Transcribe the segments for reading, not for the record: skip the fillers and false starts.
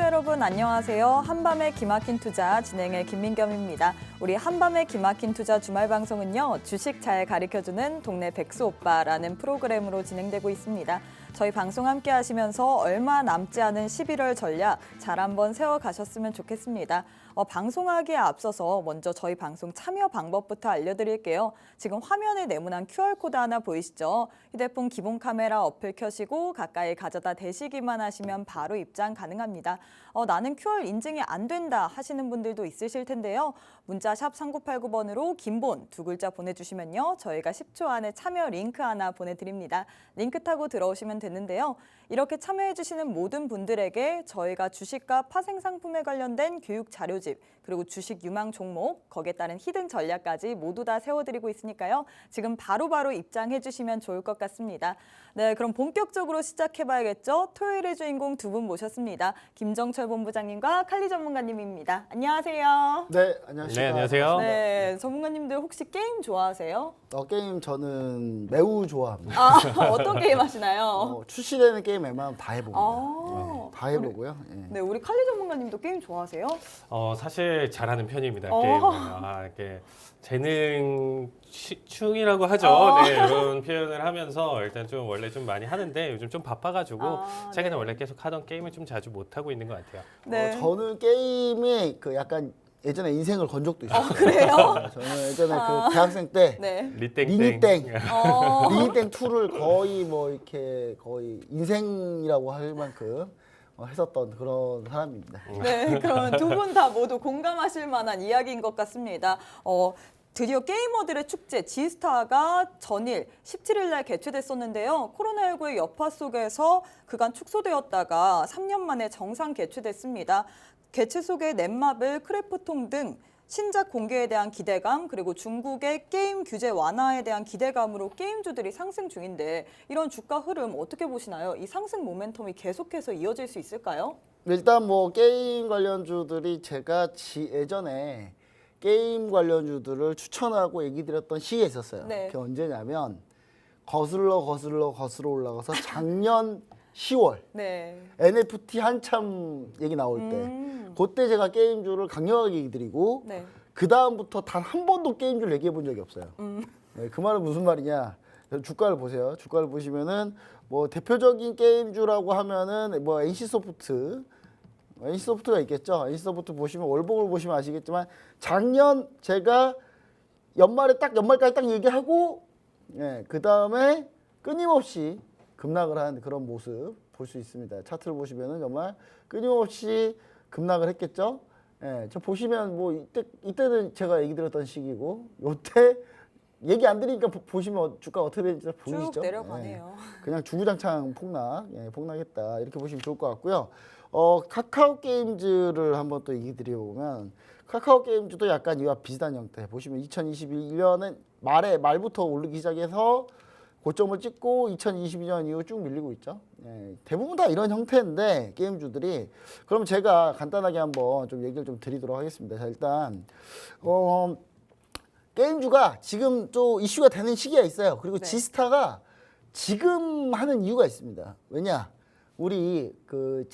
여러분 안녕하세요. 한밤의 기막힌 투자 진행의 김민겸입니다. 우리 한밤의 기막힌 투자 주말 방송은요. 주식 잘 가르쳐주는 동네 백수 오빠라는 프로그램으로 진행되고 있습니다. 저희 방송 함께 하시면서 얼마 남지 않은 11월 전략 잘 한번 세워가셨으면 좋겠습니다. 방송하기에 앞서서 먼저 저희 방송 참여 방법부터 알려드릴게요. 지금 화면에 네모난 QR코드 하나 보이시죠? 휴대폰 기본 카메라 어플 켜시고 가까이 가져다 대시기만 하시면 바로 입장 가능합니다. 나는 QR 인증이 안 된다 하시는 분들도 있으실 텐데요. 문자 샵 3989번으로 긴본 두 글자 보내주시면요. 저희가 10초 안에 참여 링크 하나 보내드립니다. 링크 타고 들어오시면 되는데요. 이렇게 참여해주시는 모든 분들에게 저희가 주식과 파생상품에 관련된 교육 자료집 그리고 주식 유망 종목 거기에 따른 히든 전략까지 모두 다 세워드리고 있으니까요. 지금 바로바로 입장해주시면 좋을 것 같습니다. 네, 그럼 본격적으로 시작해봐야겠죠. 토요일의 주인공 두 분 모셨습니다. 김정철 본부장님과 칼리 전문가님입니다. 안녕하세요. 네, 안녕하십니까. 네, 안녕하세요. 네, 전문가님들 혹시 게임 좋아하세요? 게임 저는 매우 좋아합니다. 어떤 게임 하시나요? 출시되는 게임 웬만하면 다 해봅니다. 아, 다 해보고요. 예. 네, 우리 칼리 전문가님도 게임 좋아하세요? 사실 잘하는 편입니다. 게임은. 이렇게 재능충이라고 하죠. 네, 이런 표현을 하면서 일단 좀 원래 좀 많이 하는데 요즘 좀 바빠가지고 최근에 네. 원래 계속 하던 게임을 좀 자주 못 하고 있는 것 같아요. 네. 저는 게임이 그 약간 예전에 인생을 건 적도 있어요. 그래요? 저는 예전에 그 대학생 때 네. 리땡땡. 리니땡 어, 리니땡 2를 거의 뭐 이렇게 거의 인생이라고 할 만큼 했었던 그런 사람입니다. 네, 그럼 두 분 다 모두 공감하실 만한 이야기인 것 같습니다. 드디어 게이머들의 축제 지스타가 전일 17일 날 개최됐었는데요. 코로나19의 여파 속에서 그간 축소되었다가 3년 만에 정상 개최됐습니다. 개최 속에 넷마블, 크래프톤 등 신작 공개에 대한 기대감 그리고 중국의 게임 규제 완화에 대한 기대감으로 게임주들이 상승 중인데 이런 주가 흐름 어떻게 보시나요? 이 상승 모멘텀이 계속해서 이어질 수 있을까요? 일단 뭐 게임 관련주들이 제가 예전에 게임 관련주들을 추천하고 얘기 드렸던 시기가 있었어요. 네. 그게 언제냐면 거슬러 올라가서 작년 10월 네. NFT 한참 얘기 나올 때 그때 제가 게임주를 강력하게 얘기 드리고 네. 그 다음부터 단 한 번도 게임주를 얘기해 본 적이 없어요. 네, 그 말은 무슨 말이냐? 주가를 보세요. 주가를 보시면은 뭐 대표적인 게임주라고 하면은 뭐 NC소프트가 있겠죠. NC소프트 보시면 월봉을 보시면 아시겠지만 작년 제가 연말까지 딱 얘기하고 그 다음에 끊임없이 급락을 한 그런 모습 볼 수 있습니다. 차트를 보시면은 정말 끊임없이 급락을 했겠죠. 저 보시면 뭐 이때는 제가 얘기 드렸던 시기고 요때 얘기 안 드리니까 보시면 주가가 어떻게 되는지 보이시죠? 쭉 내려가네요. 그냥 주구장창 폭락했다 이렇게 보시면 좋을 것 같고요. 카카오 게임즈를 한번 또 얘기 드려보면 카카오 게임즈도 약간 이와 비슷한 형태 보시면 2021년은 말부터 오르기 시작해서 고점을 찍고 2022년 이후 쭉 밀리고 있죠. 대부분 다 이런 형태인데 게임주들이 그럼 제가 간단하게 한번 좀 얘기를 좀 드리도록 하겠습니다. 자, 일단 게임주가 지금 좀 이슈가 되는 시기가 있어요. 그리고 네. 지스타가 지금 하는 이유가 있습니다. 왜냐? 우리 그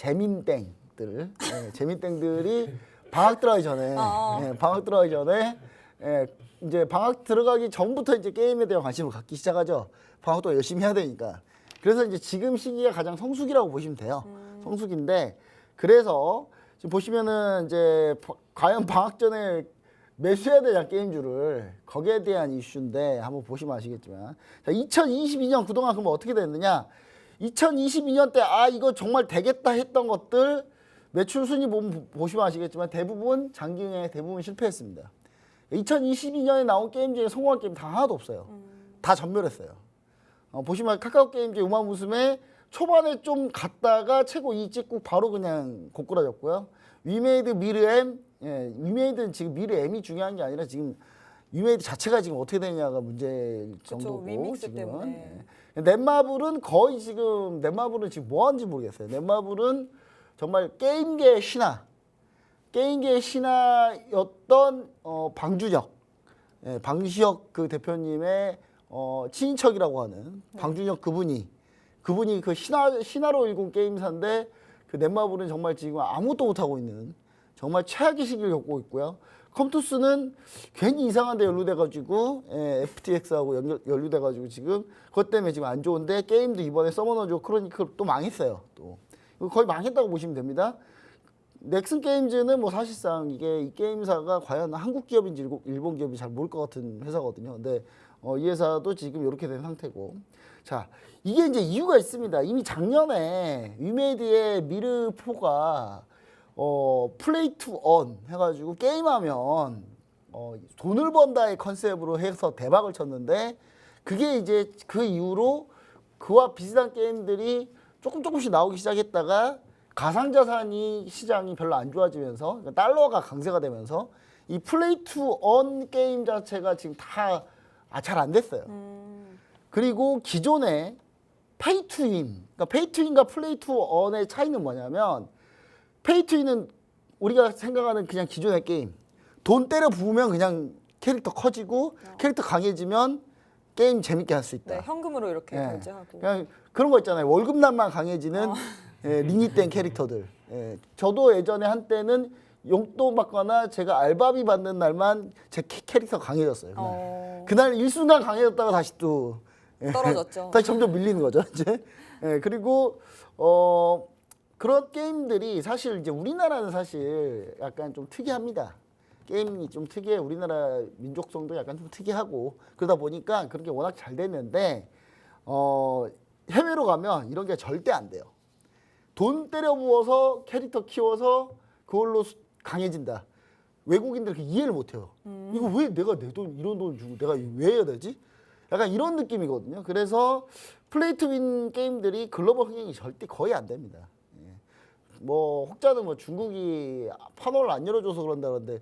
재민땡들이 방학 들어가기 전에 이제 방학 들어가기 전부터 이제 게임에 대한 관심을 갖기 시작하죠. 방학도 열심히 해야 되니까. 그래서 이제 지금 시기가 가장 성수기라고 보시면 돼요. 성수기인데 그래서 지금 보시면은 이제 과연 방학 전에 매수해야 되냐 게임주를 거기에 대한 이슈인데 한번 보시면 아시겠지만 자 2022년 그동안 그러면 어떻게 됐느냐 2022년 때 이거 정말 되겠다 했던 것들 매출 순위 보시면 아시겠지만 대부분 장기응에 대부분 실패했습니다. 2022년에 나온 게임 중에 성공한 게임 다 하나도 없어요. 다 전멸했어요. 보시면 카카오 게임즈 우마무스메 초반에 좀 갔다가 최고 2 찍고 바로 그냥 고꾸라졌고요. 위메이드 미르엠 위메이드는 지금 미르엠이 중요한 게 아니라 지금 위메이드 자체가 지금 어떻게 되냐가 문제일 정도고 위믹스 지금 때문에. 넷마블은 거의 지금 뭐 하는지 모르겠어요. 넷마블은 정말 게임계의 신화였던 방주혁 그 대표님의 친인척이라고 하는 방주혁 그분이 그 신화로 일군 게임사인데 그 넷마블은 정말 지금 아무것도 못하고 있는 정말 최악의 시기를 겪고 있고요. 컴투스는 괜히 이상한 데 연루돼가지고 FTX하고 연루돼가지고 지금 그것 때문에 지금 안 좋은데 게임도 이번에 서머너즈 크로니클 또 망했어요. 또 이거 거의 망했다고 보시면 됩니다. 넥슨 게임즈는 뭐 사실상 이게 이 게임사가 과연 한국 기업인지 일본 기업인지 잘 모를 것 같은 회사거든요. 근데 이 회사도 지금 이렇게 된 상태고. 자, 이게 이제 이유가 있습니다. 이미 작년에 위메이드의 미르4가 플레이 투 언 해가지고 게임하면 돈을 번다의 컨셉으로 해서 대박을 쳤는데 그게 이제 그 이후로 그와 비슷한 게임들이 조금씩 나오기 시작했다가 가상자산이 시장이 별로 안 좋아지면서 그러니까 달러가 강세가 되면서 이 플레이 투 언 게임 자체가 지금 다 잘 안 됐어요. 그리고 기존에 페이 투 윈, 그러니까 페이 투 윈과 플레이 투 언의 차이는 뭐냐면 페이 투 윈은 우리가 생각하는 그냥 기존의 게임. 돈 때려 부으면 그냥 캐릭터 커지고 캐릭터 강해지면 게임 재밌게 할 수 있다. 네, 현금으로 이렇게 예. 결제하고. 그냥 그런 거 있잖아요. 월급날만 강해지는 리밋된 캐릭터들. 저도 예전에 한때는 용돈 받거나 제가 알바비 받는 날만 제 캐릭터 강해졌어요. 그날 일순간 강해졌다가 다시 또 떨어졌죠. 다시 점점 밀리는 거죠. 이제 그리고 그런 게임들이 사실 이제 우리나라는 사실 약간 좀 특이합니다. 게임이 좀 특이해. 우리나라 민족성도 약간 좀 특이하고 그러다 보니까 그런 게 워낙 잘 됐는데 해외로 가면 이런 게 절대 안 돼요. 돈 때려 부어서 캐릭터 키워서 그걸로 강해진다. 외국인들 그 이해를 못 해요. 이거 왜 내가 내 돈 이런 돈 주고 내가 왜 해야 되지? 약간 이런 느낌이거든요. 그래서 플레이 투 윈 게임들이 글로벌 흥행이 절대 거의 안 됩니다. 뭐 혹자는 뭐 중국이 판호를 안 열어줘서 그런다는데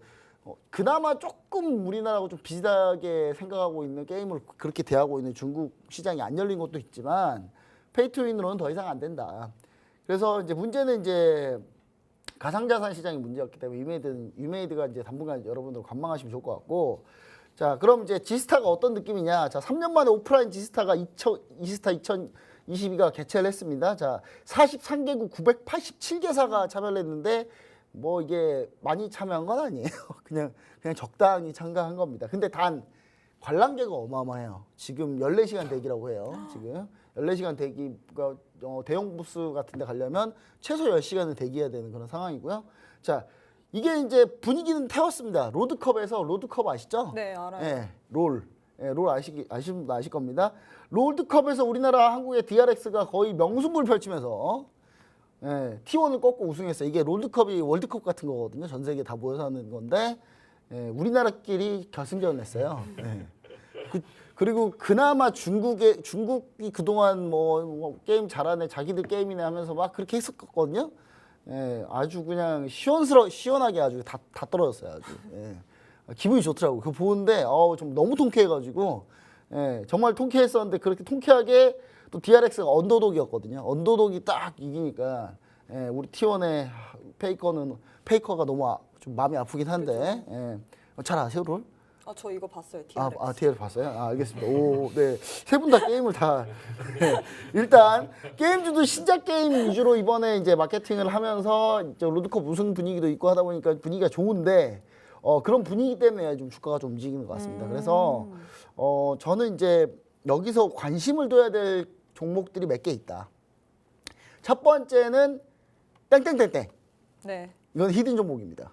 그나마 조금 우리나라하고 좀 비슷하게 생각하고 있는 게임을 그렇게 대하고 있는 중국 시장이 안 열린 것도 있지만 페이 투 윈으로는 더 이상 안 된다. 그래서 이제 문제는 이제 가상자산 시장이 문제였기 때문에 위메이드가 이제 당분간 여러분들 관망하시면 좋을 것 같고. 자, 그럼 이제 지스타가 어떤 느낌이냐? 자, 3년 만에 오프라인 지스타가 지스타 2022가 개최를 했습니다. 자, 43개국 987개사가 참여를 했는데 뭐 이게 많이 참여한 건 아니에요. 그냥 적당히 참가한 겁니다. 근데 단 관람객가 어마어마해요. 지금 14시간 대기라고 해요. 지금 14시간 대기가 대형 부스 같은 데 가려면 최소 10시간은 대기해야 되는 그런 상황이고요. 자, 이게 이제 분위기는 태웠습니다. 로드컵에서 로드컵 아시죠? 네, 알아요. 예, 롤 아시는 분 아실 겁니다. 롤드컵에서 우리나라 한국의 DRX가 거의 명승부를 펼치면서 T1을 꺾고 우승했어요. 이게 롤드컵이 월드컵 같은 거거든요. 전 세계 다 모여서 하는 건데 우리나라끼리 결승전을 했어요. 그리고 그나마 중국이 그동안 뭐 게임 잘하네 자기들 게임이네 하면서 막 그렇게 했었거든요. 아주 그냥 시원하게 아주 다 떨어졌어요. 아주 기분이 좋더라고. 그거 보는데 좀 너무 통쾌해가지고 정말 통쾌했었는데 그렇게 통쾌하게 또 DRX가 언더독이었거든요. 언더독이 딱 이기니까 우리 T1의 페이커가 너무 좀 마음이 아프긴 한데 잘 아세요 롤? 저 이거 봤어요. DRX. DRX 봤어요? 알겠습니다. 오, 네. 세 분 다 게임을 다. 일단, 게임주도 신작 게임 위주로 이번에 이제 마케팅을 하면서 이제 로드컵 우승 분위기도 있고 하다 보니까 분위기가 좋은데, 그런 분위기 때문에 좀 주가가 좀 움직이는 것 같습니다. 그래서, 저는 이제 여기서 관심을 둬야 될 종목들이 몇 개 있다. 첫 번째는 땡땡땡땡. 네. 이건 히든 종목입니다.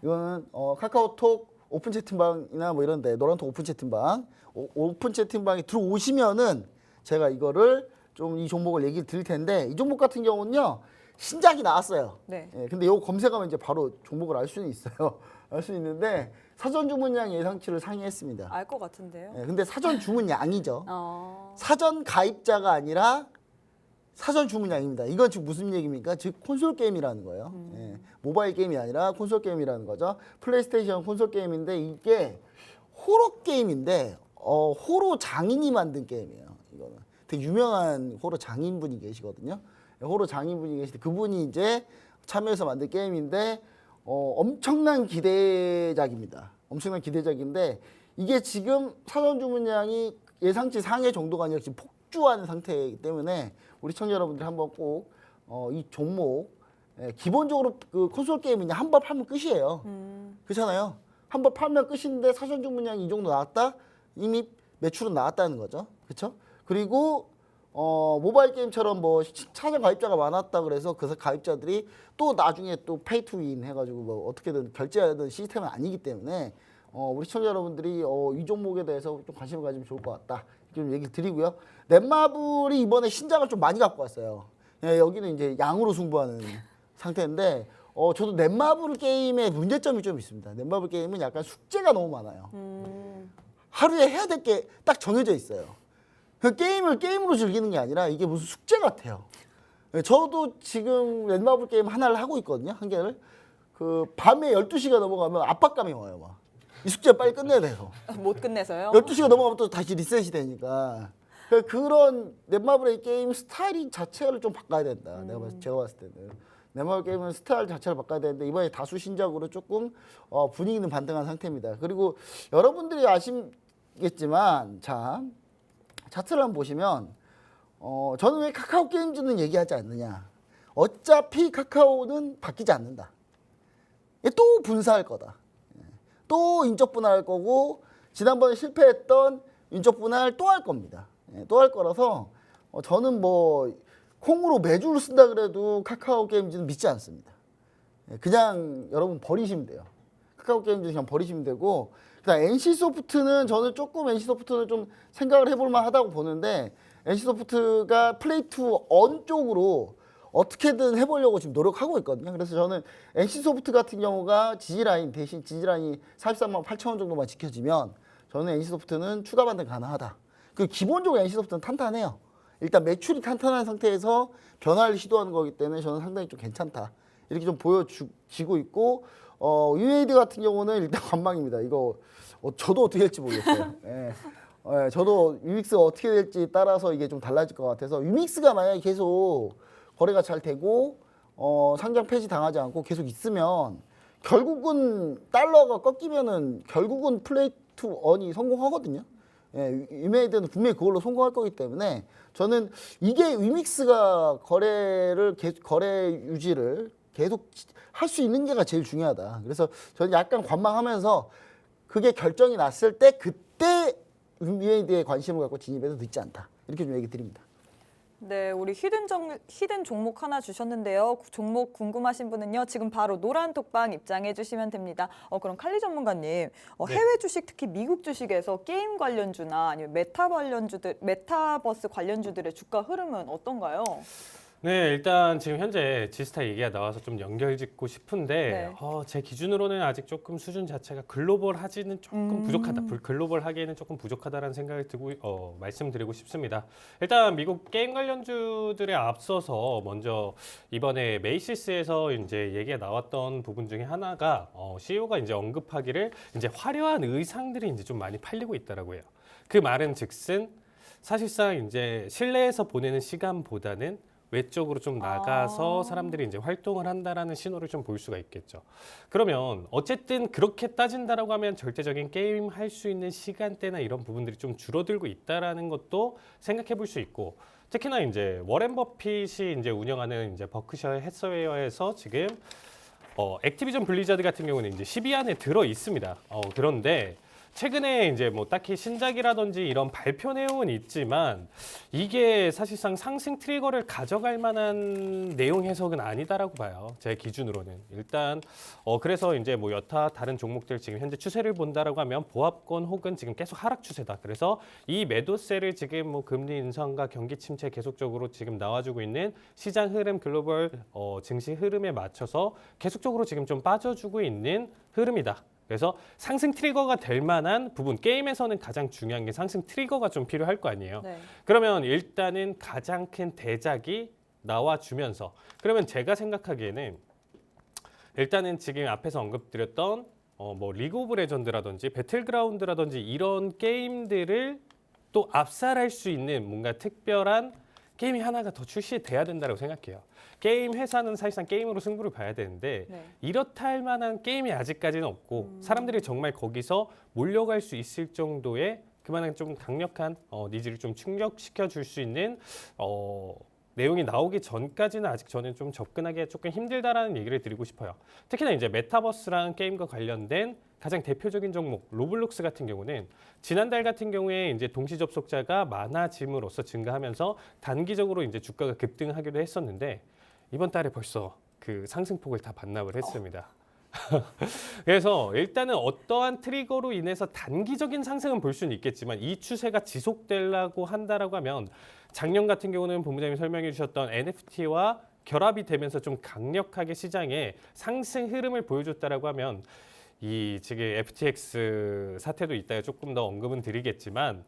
이거는 카카오톡 오픈 채팅방이나 뭐 이런데 노란톡 오픈 채팅방 오픈 채팅방에 들어오시면은 제가 이거를 좀 이 종목을 얘기를 드릴 텐데 이 종목 같은 경우는요 신작이 나왔어요. 네. 근데 이거 검색하면 이제 바로 종목을 알 수는 있어요. 알 수 있는데 사전 주문량 예상치를 상회했습니다. 알 것 같은데요. 근데 사전 주문량이죠. 어. 사전 가입자가 아니라 사전 주문량입니다. 이건 지금 무슨 얘기입니까? 즉 콘솔 게임이라는 거예요. 모바일 게임이 아니라 콘솔 게임이라는 거죠. 플레이스테이션 콘솔 게임인데 이게 호러 게임인데 호러 장인이 만든 게임이에요. 이거는 되게 유명한 호러 장인분이 계시거든요. 호러 장인분이 계시는데 그분이 이제 참여해서 만든 게임인데 엄청난 기대작입니다. 엄청난 기대작인데 이게 지금 사전 주문량이 예상치 상회 정도가 아니라 지금 폭주하는 상태이기 때문에 우리 시청자 여러분들 한번 꼭 이 종목 기본적으로 그 콘솔 게임은 한 번 팔면 끝이에요. 그렇잖아요. 한 번 팔면 끝인데 사전 주문량이 이 정도 나왔다? 이미 매출은 나왔다는 거죠. 그렇죠? 그리고 모바일 게임처럼 뭐 차전 가입자가 많았다 그래서 그 가입자들이 또 나중에 또 페이 투 윈 해가지고 뭐 어떻게든 결제하는 시스템은 아니기 때문에 우리 시청자 여러분들이 이 종목에 대해서 좀 관심을 가지면 좋을 것 같다. 좀 얘기를 드리고요. 넷마블이 이번에 신작을 좀 많이 갖고 왔어요. 예, 여기는 이제 양으로 승부하는 상태인데 저도 넷마블 게임의 문제점이 좀 있습니다. 넷마블 게임은 약간 숙제가 너무 많아요. 하루에 해야 될 게 딱 정해져 있어요. 그 게임을 게임으로 즐기는 게 아니라 이게 무슨 숙제 같아요. 예, 저도 지금 넷마블 게임 하나를 하고 있거든요. 한 개를. 그 밤에 12시가 넘어가면 압박감이 와요. 막. 이 숙제 빨리 끝내야 돼요. 못 끝내서요? 12시가 넘어가면 또 다시 리셋이 되니까. 그런 넷마블의 게임 스타일 자체를 좀 바꿔야 된다. 제가 봤을 때는. 넷마블 게임은 스타일 자체를 바꿔야 되는데 이번에 다수 신작으로 조금 분위기는 반등한 상태입니다. 그리고 여러분들이 아시겠지만 참 차트를 한번 보시면 저는 왜 카카오 게임즈는 얘기하지 않느냐. 어차피 카카오는 바뀌지 않는다. 또 분사할 거다. 또 인적 분할할 거고 지난번에 실패했던 인적 분할 또 할 겁니다. 또 할 거라서 저는 뭐 콩으로 매주를 쓴다 그래도 카카오 게임즈는 믿지 않습니다. 그냥 여러분 버리시면 돼요. 카카오 게임즈 그냥 버리시면 되고 그다음 NC소프트는 저는 조금 NC소프트는 좀 생각을 해볼 만하다고 보는데 NC소프트가 플레이 투 언 쪽으로 어떻게든 해보려고 지금 노력하고 있거든요. 그래서 저는 NC소프트 같은 경우가 지지라인 대신 지지라인이 43만 8천 원 정도만 지켜지면 저는 NC소프트는 추가 반등 가능하다. 그 기본적으로 NC소프트는 탄탄해요. 일단 매출이 탄탄한 상태에서 변화를 시도하는 거기 때문에 저는 상당히 좀 괜찮다. 이렇게 좀 보여지고 있고 UAD 같은 경우는 일단 관망입니다. 이거 저도 어떻게 될지 모르겠어요. 예, 저도 유믹스가 어떻게 될지 따라서 이게 좀 달라질 것 같아서 유믹스가 만약에 계속 거래가 잘 되고 상장 폐지 당하지 않고 계속 있으면 결국은 달러가 꺾이면은 결국은 플레이 투 언이 성공하거든요. 예, 유메이드는 분명히 그걸로 성공할 거기 때문에 저는 이게 위믹스가 거래 유지를 계속 할 수 있는 게가 제일 중요하다. 그래서 저는 약간 관망하면서 그게 결정이 났을 때 그때 유메이드에 관심을 갖고 진입해도 늦지 않다. 이렇게 좀 얘기 드립니다. 네, 우리 히든 종목 하나 주셨는데요. 종목 궁금하신 분은요. 지금 바로 노란 톡방 입장해 주시면 됩니다. 그럼 칼리 전문가님, 해외 주식 특히 미국 주식에서 게임 관련주나 아니면 메타버스 관련주들의 주가 흐름은 어떤가요? 네, 일단 지금 현재 지스타 얘기가 나와서 좀 연결짓고 싶은데 네. 제 기준으로는 아직 조금 수준 자체가 글로벌하지는 조금 부족하다. 글로벌하기에는 조금 부족하다라는 생각을 들고 말씀드리고 싶습니다. 일단 미국 게임 관련주들에 앞서서 먼저 이번에 메이시스에서 이제 얘기가 나왔던 부분 중에 하나가 CEO가 이제 언급하기를 이제 화려한 의상들이 이제 좀 많이 팔리고 있다라고 해요. 그 말은 즉슨 사실상 이제 실내에서 보내는 시간보다는 외적으로 좀 나가서 사람들이 이제 활동을 한다라는 신호를 좀 볼 수가 있겠죠. 그러면 어쨌든 그렇게 따진다라고 하면 절대적인 게임 할 수 있는 시간대나 이런 부분들이 좀 줄어들고 있다라는 것도 생각해 볼 수 있고, 특히나 이제 워렌 버핏이 이제 운영하는 이제 버크셔 해서웨어에서 지금 액티비전 블리자드 같은 경우는 이제 10위 안에 들어 있습니다. 그런데 최근에 이제 뭐 딱히 신작이라든지 이런 발표 내용은 있지만 이게 사실상 상승 트리거를 가져갈 만한 내용 해석은 아니다라고 봐요. 제 기준으로는. 일단 그래서 이제 뭐 여타 다른 종목들 지금 현재 추세를 본다라고 하면 보합권 혹은 지금 계속 하락 추세다. 그래서 이 매도세를 지금 뭐 금리 인상과 경기 침체 계속적으로 지금 나와주고 있는 시장 흐름 글로벌 증시 흐름에 맞춰서 계속적으로 지금 좀 빠져주고 있는 흐름이다. 그래서 상승 트리거가 될 만한 부분, 게임에서는 가장 중요한 게 상승 트리거가 좀 필요할 거 아니에요. 네. 그러면 일단은 가장 큰 대작이 나와주면서, 그러면 제가 생각하기에는 일단은 지금 앞에서 언급드렸던 뭐 리그 오브 레전드라든지 배틀그라운드라든지 이런 게임들을 또 압살할 수 있는 뭔가 특별한 게임이 하나가 더 출시돼야 된다고 생각해요. 게임 회사는 사실상 게임으로 승부를 봐야 되는데 이렇다 할 만한 게임이 아직까지는 없고 사람들이 정말 거기서 몰려갈 수 있을 정도의 그만한 좀 강력한 니즈를 좀 충족시켜 줄 수 있는 내용이 나오기 전까지는 아직 저는 좀 접근하기 조금 힘들다라는 얘기를 드리고 싶어요. 특히나 이제 메타버스랑 게임과 관련된 가장 대표적인 종목 로블록스 같은 경우는 지난달 같은 경우에 이제 동시 접속자가 많아짐으로써 증가하면서 단기적으로 이제 주가가 급등하기도 했었는데 이번 달에 벌써 그 상승폭을 다 반납을 했습니다. 그래서 일단은 어떠한 트리거로 인해서 단기적인 상승은 볼 수는 있겠지만 이 추세가 지속되려고 한다라고 하면 작년 같은 경우는 본부장님이 설명해 주셨던 NFT와 결합이 되면서 좀 강력하게 시장에 상승 흐름을 보여줬다라고 하면 이 지금 FTX 사태도 이따가 조금 더 언급은 드리겠지만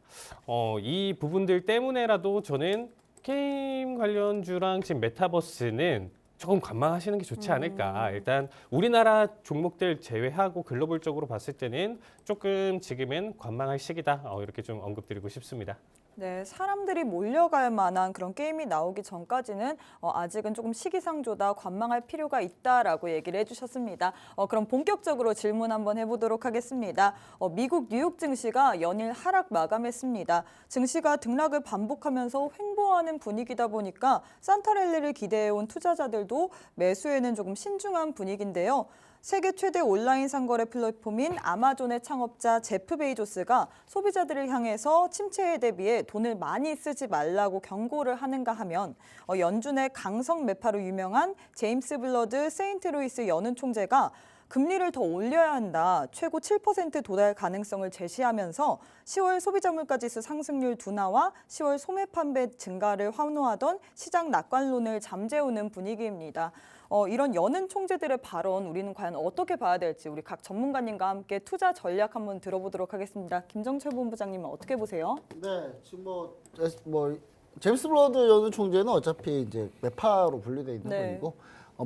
이 부분들 때문에라도 저는 게임 관련주랑 지금 메타버스는 조금 관망하시는 게 좋지 않을까. 일단 우리나라 종목들 제외하고 글로벌적으로 봤을 때는 조금 지금은 관망할 시기다. 이렇게 좀 언급드리고 싶습니다. 네, 사람들이 몰려갈 만한 그런 게임이 나오기 전까지는 아직은 조금 시기상조다, 관망할 필요가 있다라고 얘기를 해주셨습니다. 그럼 본격적으로 질문 한번 해보도록 하겠습니다. 미국 뉴욕 증시가 연일 하락 마감했습니다. 증시가 등락을 반복하면서 횡보하는 분위기다 보니까 산타랠리를 기대해온 투자자들도 매수에는 조금 신중한 분위기인데요. 세계 최대 온라인 상거래 플랫폼인 아마존의 창업자 제프 베이조스가 소비자들을 향해서 침체에 대비해 돈을 많이 쓰지 말라고 경고를 하는가 하면 연준의 강성 매파로 유명한 제임스 블러드 세인트루이스 연은 총재가 금리를 더 올려야 한다. 최고 7% 도달 가능성을 제시하면서 10월 소비자 물가지수 상승률 둔화와 10월 소매 판매 증가를 환호하던 시장 낙관론을 잠재우는 분위기입니다. 이런 연은 총재들의 발언 우리는 과연 어떻게 봐야 될지 우리 각 전문가님과 함께 투자 전략 한번 들어보도록 하겠습니다. 김정철 본부장님은 어떻게 보세요? 네, 지금 뭐 제임스 블러드 연은 총재는 어차피 이제 매파로 분류되어 있는 네. 분이고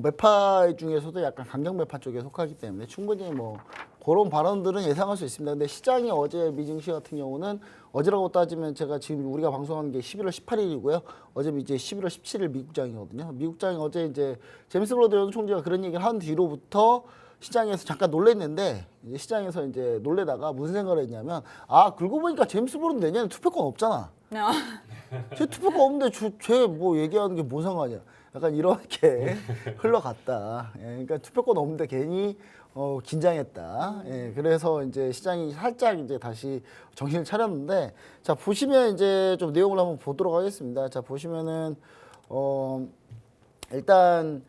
매파 중에서도 약간 강경 매파 쪽에 속하기 때문에 충분히 뭐 그런 발언들은 예상할 수 있습니다. 근데 시장이 어제 미증시 같은 경우는 어제라고 따지면 제가 지금 우리가 방송하는 게 11월 18일이고요. 어제 이제 11월 17일 미국장이거든요. 미국장이 어제 이제 제임스 블러드 연 총재가 그런 얘기를 한 뒤로부터 시장에서 잠깐 놀랬는데 이제 시장에서 이제 놀래다가 무슨 생각을 했냐면 그러고 보니까 제임스 블러드 내년에 투표권 없잖아. 쟤 투표권 없는데 쟤 뭐 얘기하는 게 뭔 상관이야. 약간 이렇게 흘러갔다. 예, 그러니까 투표권 없는데 괜히 긴장했다. 예, 그래서 이제 시장이 살짝 이제 다시 정신을 차렸는데, 자 보시면 이제 좀 내용을 한번 보도록 하겠습니다. 자 보시면은 일단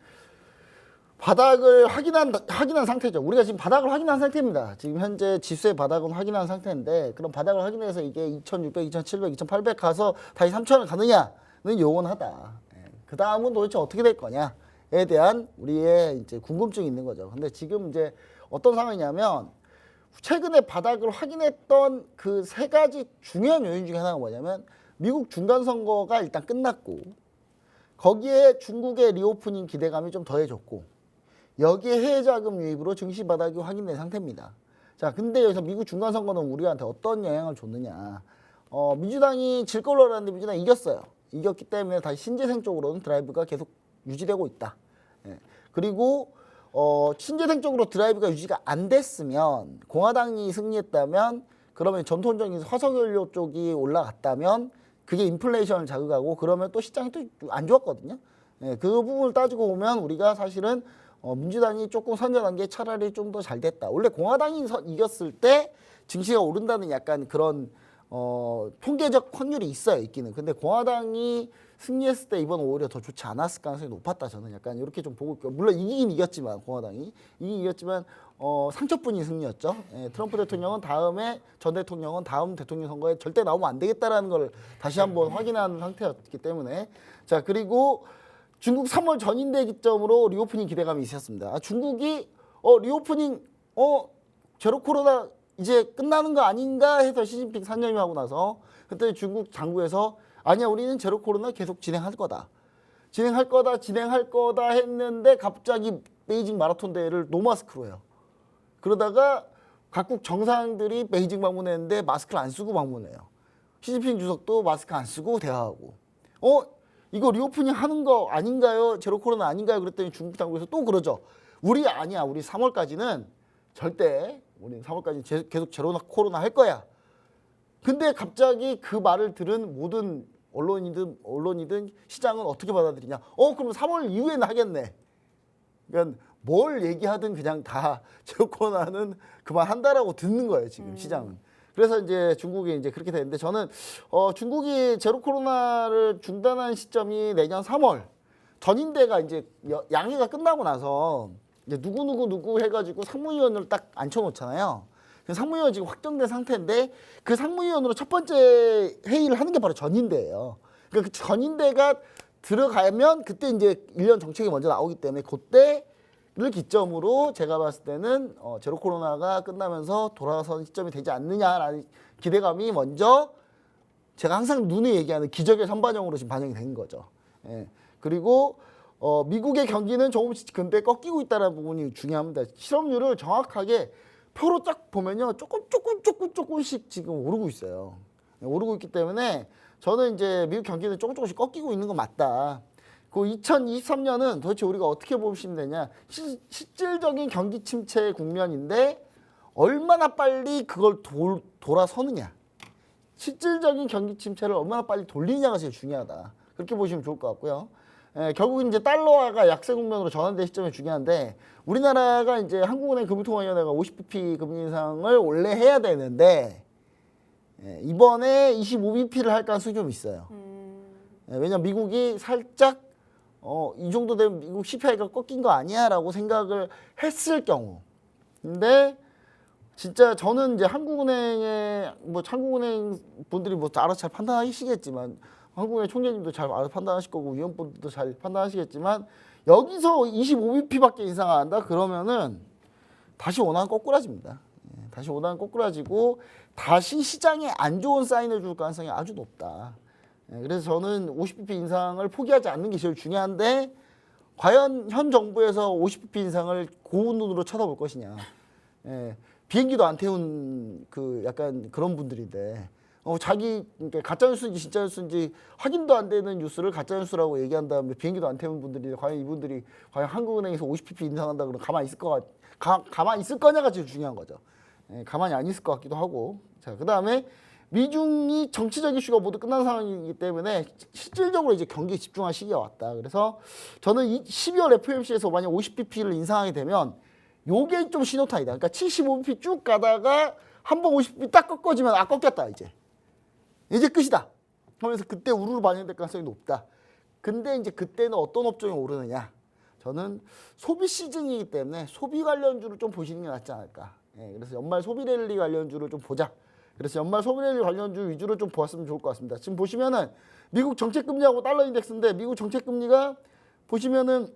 바닥을 확인한 상태죠. 우리가 지금 바닥을 확인한 상태입니다. 지금 현재 지수의 바닥은 확인한 상태인데, 그럼 바닥을 확인해서 이게 2,600, 2,700, 2,800 가서 다시 3,000을 가느냐는 요원하다. 그 다음은 도대체 어떻게 될 거냐에 대한 우리의 이제 궁금증이 있는 거죠. 근데 지금 이제 어떤 상황이냐면, 최근에 바닥을 확인했던 그 세 가지 중요한 요인 중에 하나가 뭐냐면, 미국 중간 선거가 일단 끝났고, 거기에 중국의 리오프닝 기대감이 좀 더해졌고, 여기에 해외 자금 유입으로 증시 바닥이 확인된 상태입니다. 자, 근데 여기서 미국 중간 선거는 우리한테 어떤 영향을 줬느냐? 민주당이 질 걸로 알았는데 민주당이 이겼어요. 이겼기 때문에 다시 신재생 쪽으로는 드라이브가 계속 유지되고 있다. 예. 그리고 신재생 쪽으로 드라이브가 유지가 안 됐으면, 공화당이 승리했다면, 그러면 전통적인 화석연료 쪽이 올라갔다면 그게 인플레이션을 자극하고, 그러면 또 시장이 또 안 좋았거든요. 예. 그 부분을 따지고 보면 우리가 사실은 민주당이 조금 선전한 게 차라리 좀 더 잘 됐다. 원래 공화당이 이겼을 때 증시가 오른다는 약간 그런 통계적 확률이 있어요, 있기는. 근데 공화당이 승리했을 때 이번 오히려 더 좋지 않았을 가능성이 높았다. 저는 약간 이렇게 좀 보고 있고, 물론 이기긴 이겼지만, 공화당이 이기긴 이겼지만 상처뿐인 승리였죠. 예, 트럼프 대통령은 전 대통령은 다음 대통령 선거에 절대 나오면 안 되겠다라는 걸 다시 한번 확인한 상태였기 때문에. 자, 그리고 중국 3월 전인대 기점으로 리오프닝 기대감이 있었습니다. 중국이 리오프닝 제로 코로나 이제 끝나는 거 아닌가 해서 시진핑 산념하고 나서 그때 중국 당국에서 아니야, 우리는 제로 코로나 계속 진행할 거다 했는데, 갑자기 베이징 마라톤 대회를 노마스크로 해요. 그러다가 각국 정상들이 베이징 방문했는데 마스크를 안 쓰고 방문해요. 시진핑 주석도 마스크 안 쓰고 대화하고, 이거 리오프닝 하는 거 아닌가요? 제로 코로나 아닌가요? 그랬더니 중국 당국에서 또 그러죠. 우리 아니야. 우리 3월까지는 절대, 우리 3월까지 계속 제로 코로나 할 거야. 근데 갑자기 그 말을 들은 모든 언론이든 시장은 어떻게 받아들이냐. 그럼 3월 이후에는 하겠네. 그러니까 뭘 얘기하든 그냥 다 제로 코로나는 그만한다라고 듣는 거예요, 지금 시장은. 그래서 이제 중국이 이제 그렇게 되는데 저는 중국이 제로 코로나를 중단한 시점이 내년 3월 전인대가 이제 양해가 끝나고 나서 이제 누구 해가지고 상무위원을 딱 앉혀놓잖아요. 상무위원 지금 확정된 상태인데 그 상무위원으로 첫 번째 회의를 하는 게 바로 전인대예요. 그러니까 그 전인대가 들어가면 그때 이제 1년 정책이 먼저 나오기 때문에 그때를 기점으로 제가 봤을 때는 제로 코로나가 끝나면서 돌아선 시점이 되지 않느냐라는 기대감이 먼저 제가 항상 눈에 얘기하는 기적의 선반영으로 지금 반영이 된 거죠. 예. 그리고 미국의 경기는 조금씩 근데 꺾이고 있다는 부분이 중요합니다. 실업률을 정확하게 표로 쫙 보면요, 조금씩 지금 오르고 있어요. 오르고 있기 때문에 저는 이제 미국 경기는 조금씩 꺾이고 있는 건 맞다. 그 2023년은 도대체 우리가 어떻게 보시면 되냐? 실질적인 경기 침체 국면인데 얼마나 빨리 그걸 돌아서느냐? 실질적인 경기 침체를 얼마나 빨리 돌리냐가 제일 중요하다. 그렇게 보시면 좋을 것 같고요. 결국은 이제 달러화가 약세 국면으로 전환될 시점이 중요한데 우리나라가 이제 한국은행 금융통화위원회가 50bp 금리 인상을 원래 해야 되는데 이번에 25bp를 할 가능성이 좀 있어요. 왜냐면 미국이 살짝 이 정도 되면 미국 CPI가 꺾인 거 아니야라고 생각을 했을 경우. 근데 진짜 저는 이제 한국은행의 한국은행 분들이 알아서 잘 판단하시겠지만 한국은행 총재님도 잘 알아서 판단하실 거고 위원분들도 잘 판단하시겠지만 여기서 25bp밖에 인상 안 한다 그러면은 다시 원화는 거꾸라집니다. 다시 원화는 거꾸라지고 다시 시장에 안 좋은 사인을 줄 가능성이 아주 높다. 그래서 저는 50bp 인상을 포기하지 않는 게 제일 중요한데 과연 현 정부에서 50bp 인상을 고운 눈으로 쳐다볼 것이냐. 비행기도 안 태운 그 약간 그런 분들인데 자기 그러니까 가짜 뉴스인지 진짜 뉴스인지 확인도 안 되는 뉴스를 가짜 뉴스라고 얘기한 다음에 비행기도 안 태운 분들이 과연 이분들이 과연 한국은행에서 50bp 인상한다 그러면 가만히 있을 거냐가 제일 중요한 거죠. 가만히 안 있을 것 같기도 하고. 자, 그다음에 미중이 정치적 이슈가 모두 끝난 상황이기 때문에 실질적으로 이제 경기에 집중할 시기가 왔다. 그래서 저는 12월 FOMC에서 만약 50bp를 인상하게 되면 요게 좀 신호탄이다. 그러니까 75bp 쭉 가다가 한번 50bp 딱 꺾어지면 꺾였다 이제 끝이다 하면서 그때 우르르 반영될 가능성이 높다. 근데 이제 그때는 어떤 업종이 오르느냐. 저는 소비 시즌이기 때문에 소비 관련주를 좀 보시는 게 낫지 않을까. 그래서 연말 소비 랠리 관련주를 좀 보자. 그래서 연말 소비 랠리 관련주 위주로 좀 보았으면 좋을 것 같습니다. 지금 보시면은 미국 정책금리하고 달러 인덱스인데 미국 정책금리가 보시면은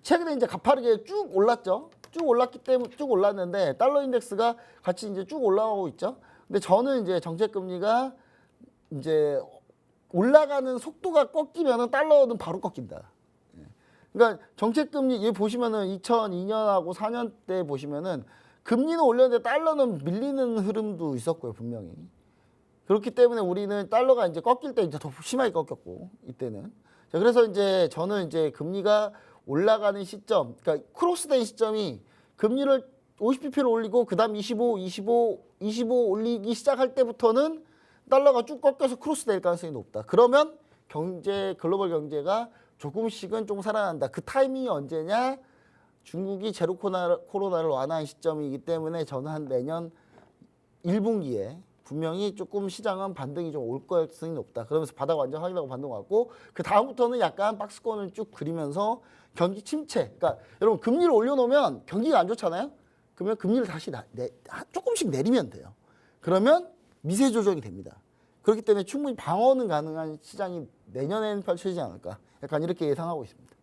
최근에 이제 가파르게 쭉 올랐죠. 쭉 올랐기 때문에 쭉 올랐는데 달러 인덱스가 같이 이제 쭉 올라가고 있죠. 근데 저는 이제 정책금리가 이제 올라가는 속도가 꺾이면은 달러는 바로 꺾인다. 그러니까 정책금리 여기 보시면은 2002년하고 4년 때 보시면은 금리는 올렸는데 달러는 밀리는 흐름도 있었고요, 분명히. 그렇기 때문에 우리는 달러가 이제 꺾일 때 이제 더 심하게 꺾였고 이때는. 자, 그래서 이제 저는 이제 금리가 올라가는 시점, 그러니까 크로스된 시점이 금리를 50bp를 올리고 그다음 25 올리기 시작할 때부터는 달러가 쭉 꺾여서 크로스될 가능성이 높다. 그러면 글로벌 경제가 조금씩은 좀 살아난다. 그 타이밍이 언제냐? 중국이 제로 코로나를 완화한 시점이기 때문에 저는 한 내년 1분기에 분명히 조금 시장은 반등이 좀 올 가능성이 높다. 그러면서 바닥 완전 확인하고 반등 왔고 그 다음부터는 약간 박스권을 쭉 그리면서 경기 침체. 그러니까 여러분 금리를 올려놓으면 경기가 안 좋잖아요. 그러면 금리를 다시 조금씩 내리면 돼요. 그러면 미세 조정이 됩니다. 그렇기 때문에 충분히 방어는 가능한 시장이 내년에는 펼쳐지지 않을까. 약간 이렇게 예상하고 있습니다.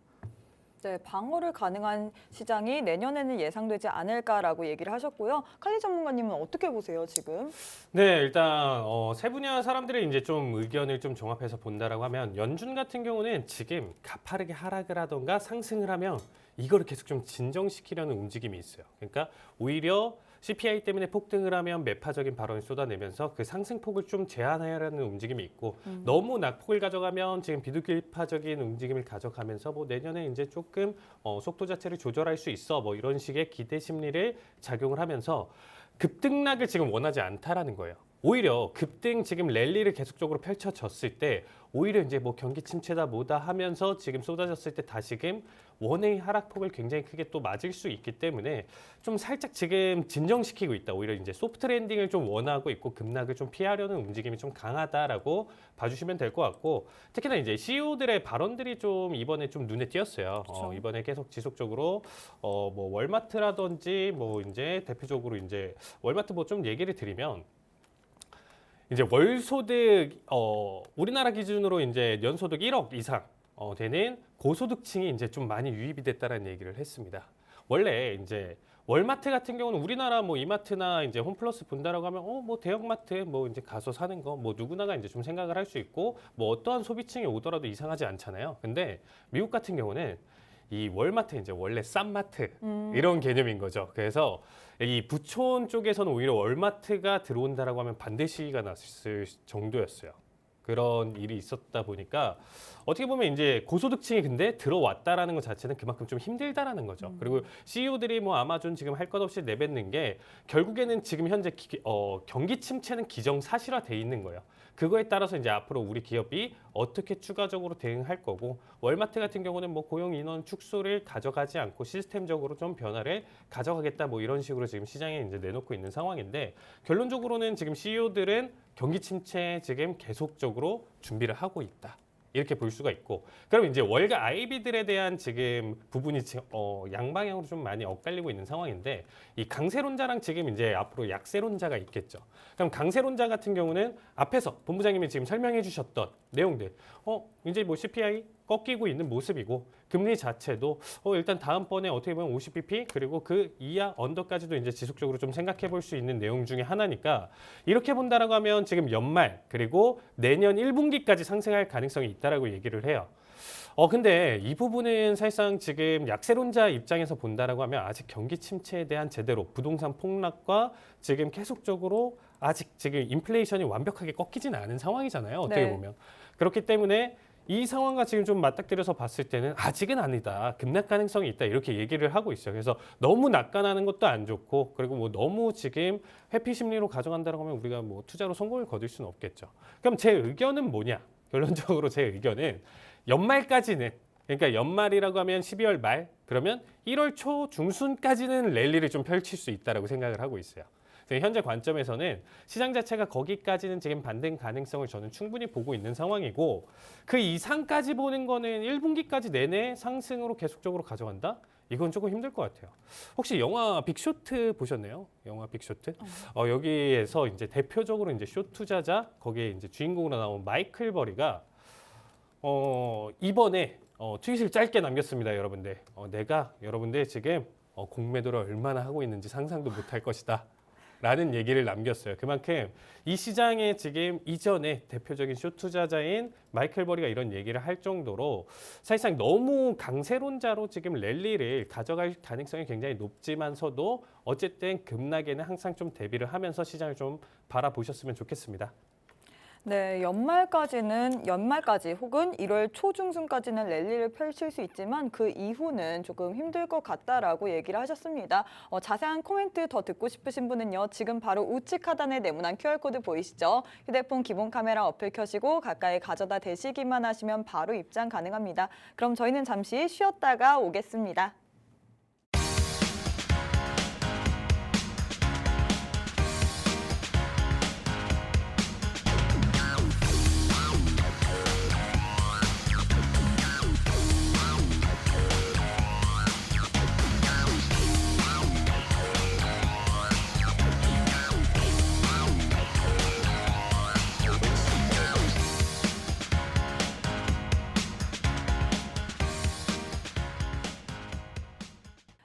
네, 방어를 가능한 시장이 내년에는 예상되지 않을까라고 얘기를 하셨고요. 칼리 전문가님은 어떻게 보세요, 지금? 네, 일단 세 분야 사람들의 이제 좀 의견을 좀 종합해서 본다라고 하면 연준 같은 경우는 지금 가파르게 하락을 하던가 상승을 하면 이거를 계속 좀 진정시키려는 움직임이 있어요. 그러니까 오히려 CPI 때문에 폭등을 하면 매파적인 발언을 쏟아내면서 그 상승폭을 좀 제한하려는 움직임이 있고 너무 낙폭을 가져가면 지금 비둘기파적인 움직임을 가져가면서 뭐 내년에 이제 조금 속도 자체를 조절할 수 있어 뭐 이런 식의 기대 심리를 작용을 하면서 급등락을 지금 원하지 않다라는 거예요. 오히려 급등 지금 랠리를 계속적으로 펼쳐졌을 때 오히려 이제 뭐 경기 침체다 뭐다 하면서 지금 쏟아졌을 때 다시금 원의 하락폭을 굉장히 크게 또 맞을 수 있기 때문에 좀 살짝 지금 진정시키고 있다. 오히려 이제 소프트 랜딩을 좀 원하고 있고 급락을 좀 피하려는 움직임이 좀 강하다라고 봐주시면 될 것 같고 특히나 이제 CEO들의 발언들이 좀 이번에 좀 눈에 띄었어요. 그렇죠. 이번에 계속 지속적으로 뭐 월마트라든지 뭐 이제 대표적으로 이제 월마트 뭐 좀 얘기를 드리면 이제 월소득 우리나라 기준으로 이제 연소득 1억 이상 되는 고소득층이 이제 좀 많이 유입이 됐다라는 얘기를 했습니다. 원래 이제 월마트 같은 경우는 우리나라 뭐 이마트나 이제 홈플러스 본다라고 하면 뭐 대형마트 뭐 이제 가서 사는 거 뭐 누구나가 이제 좀 생각을 할 수 있고 뭐 어떠한 소비층이 오더라도 이상하지 않잖아요. 근데 미국 같은 경우는 이 월마트 이제 원래 싼 마트 이런 개념인 거죠. 그래서 이 부촌 쪽에서는 오히려 월마트가 들어온다라고 하면 반대 시위가 났을 정도였어요. 그런 일이 있었다 보니까 어떻게 보면 이제 고소득층이 근데 들어왔다라는 것 자체는 그만큼 좀 힘들다라는 거죠. 그리고 CEO들이 뭐 아마존 지금 할 것 없이 내뱉는 게 결국에는 지금 현재 경기 침체는 기정사실화돼 있는 거예요. 그거에 따라서 이제 앞으로 우리 기업이 어떻게 추가적으로 대응할 거고 월마트 같은 경우는 뭐 고용 인원 축소를 가져가지 않고 시스템적으로 좀 변화를 가져가겠다 뭐 이런 식으로 지금 시장에 이제 내놓고 있는 상황인데 결론적으로는 지금 CEO들은 경기 침체 지금 계속적으로 준비를 하고 있다. 이렇게 볼 수가 있고 그럼 이제 월가 IB들에 대한 지금 부분이 양방향으로 좀 많이 엇갈리고 있는 상황인데 이 강세론자랑 지금 이제 앞으로 약세론자가 있겠죠. 그럼 강세론자 같은 경우는 앞에서 본부장님이 지금 설명해 주셨던 내용들 이제 뭐 CPI 꺾이고 있는 모습이고 금리 자체도 일단 다음번에 어떻게 보면 50bp 그리고 그 이하 언더까지도 이제 지속적으로 좀 생각해 볼 수 있는 내용 중에 하나니까 이렇게 본다라고 하면 지금 연말 그리고 내년 1분기까지 상승할 가능성이 있다라고 얘기를 해요. 근데 이 부분은 사실상 지금 약세론자 입장에서 본다라고 하면 아직 경기 침체에 대한 제대로 부동산 폭락과 지금 계속적으로 아직 지금 인플레이션이 완벽하게 꺾이지는 않은 상황이잖아요. 어떻게 네. 보면. 그렇기 때문에 이 상황과 지금 좀 맞닥뜨려서 봤을 때는 아직은 아니다. 급락 가능성이 있다. 이렇게 얘기를 하고 있어요. 그래서 너무 낙관하는 것도 안 좋고 그리고 뭐 너무 지금 회피 심리로 가져간다고 하면 우리가 뭐 투자로 성공을 거둘 수는 없겠죠. 그럼 제 의견은 뭐냐? 결론적으로 제 의견은 연말까지는 그러니까 연말이라고 하면 12월 말 그러면 1월 초 중순까지는 랠리를 좀 펼칠 수 있다라고 생각을 하고 있어요. 현재 관점에서는 시장 자체가 거기까지는 지금 반등 가능성을 저는 충분히 보고 있는 상황이고 그 이상까지 보는 거는 1분기까지 내내 상승으로 계속적으로 가져간다? 이건 조금 힘들 것 같아요. 혹시 영화 빅쇼트 보셨나요? 영화 빅쇼트? 여기에서 이제 대표적으로 이제 쇼 투자자 거기에 이제 주인공으로 나온 마이클 버리가 이번에 트윗을 짧게 남겼습니다, 여러분들. 내가 여러분들 지금 공매도를 얼마나 하고 있는지 상상도 못할 것이다. 라는 얘기를 남겼어요. 그만큼 이 시장에 지금 이전에 대표적인 쇼 투자자인 마이클 버리가 이런 얘기를 할 정도로 사실상 너무 강세론자로 지금 랠리를 가져갈 가능성이 굉장히 높지만서도 어쨌든 급락에는 항상 좀 대비를 하면서 시장을 좀 바라보셨으면 좋겠습니다. 네, 연말까지 혹은 1월 초중순까지는 랠리를 펼칠 수 있지만 그 이후는 조금 힘들 것 같다라고 얘기를 하셨습니다. 자세한 코멘트 더 듣고 싶으신 분은요. 지금 바로 우측 하단에 네모난 QR코드 보이시죠? 휴대폰 기본 카메라 어플 켜시고 가까이 가져다 대시기만 하시면 바로 입장 가능합니다. 그럼 저희는 잠시 쉬었다가 오겠습니다.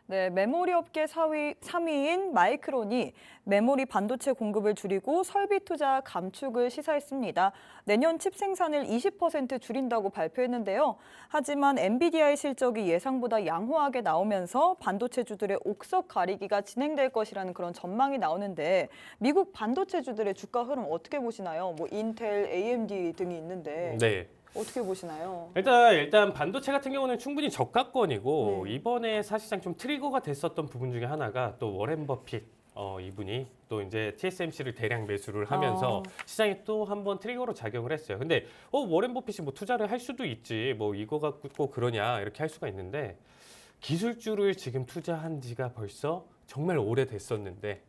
네, 메모리 업계 3위인 마이크론이 메모리 반도체 공급을 줄이고 설비 투자 감축을 시사했습니다. 내년 칩 생산을 20% 줄인다고 발표했는데요. 하지만 엔비디아의 실적이 예상보다 양호하게 나오면서 반도체주들의 옥석 가리기가 진행될 것이라는 그런 전망이 나오는데 미국 반도체주들의 주가 흐름 어떻게 보시나요? 뭐 인텔, AMD 등이 있는데. 네. 어떻게 보시나요? 일단 반도체 같은 경우는 충분히 저가권이고 네. 이번에 사실상 좀 트리거가 됐었던 부분 중에 하나가 또 워렌 버핏 이분이 또 이제 TSMC를 대량 매수를 하면서 시장에 또 한번 트리거로 작용을 했어요. 근데 워렌 버핏이 뭐 투자를 할 수도 있지, 뭐 이거 갖고 꼭 그러냐 이렇게 할 수가 있는데, 기술주를 지금 투자한 지가 벌써 정말 오래됐었는데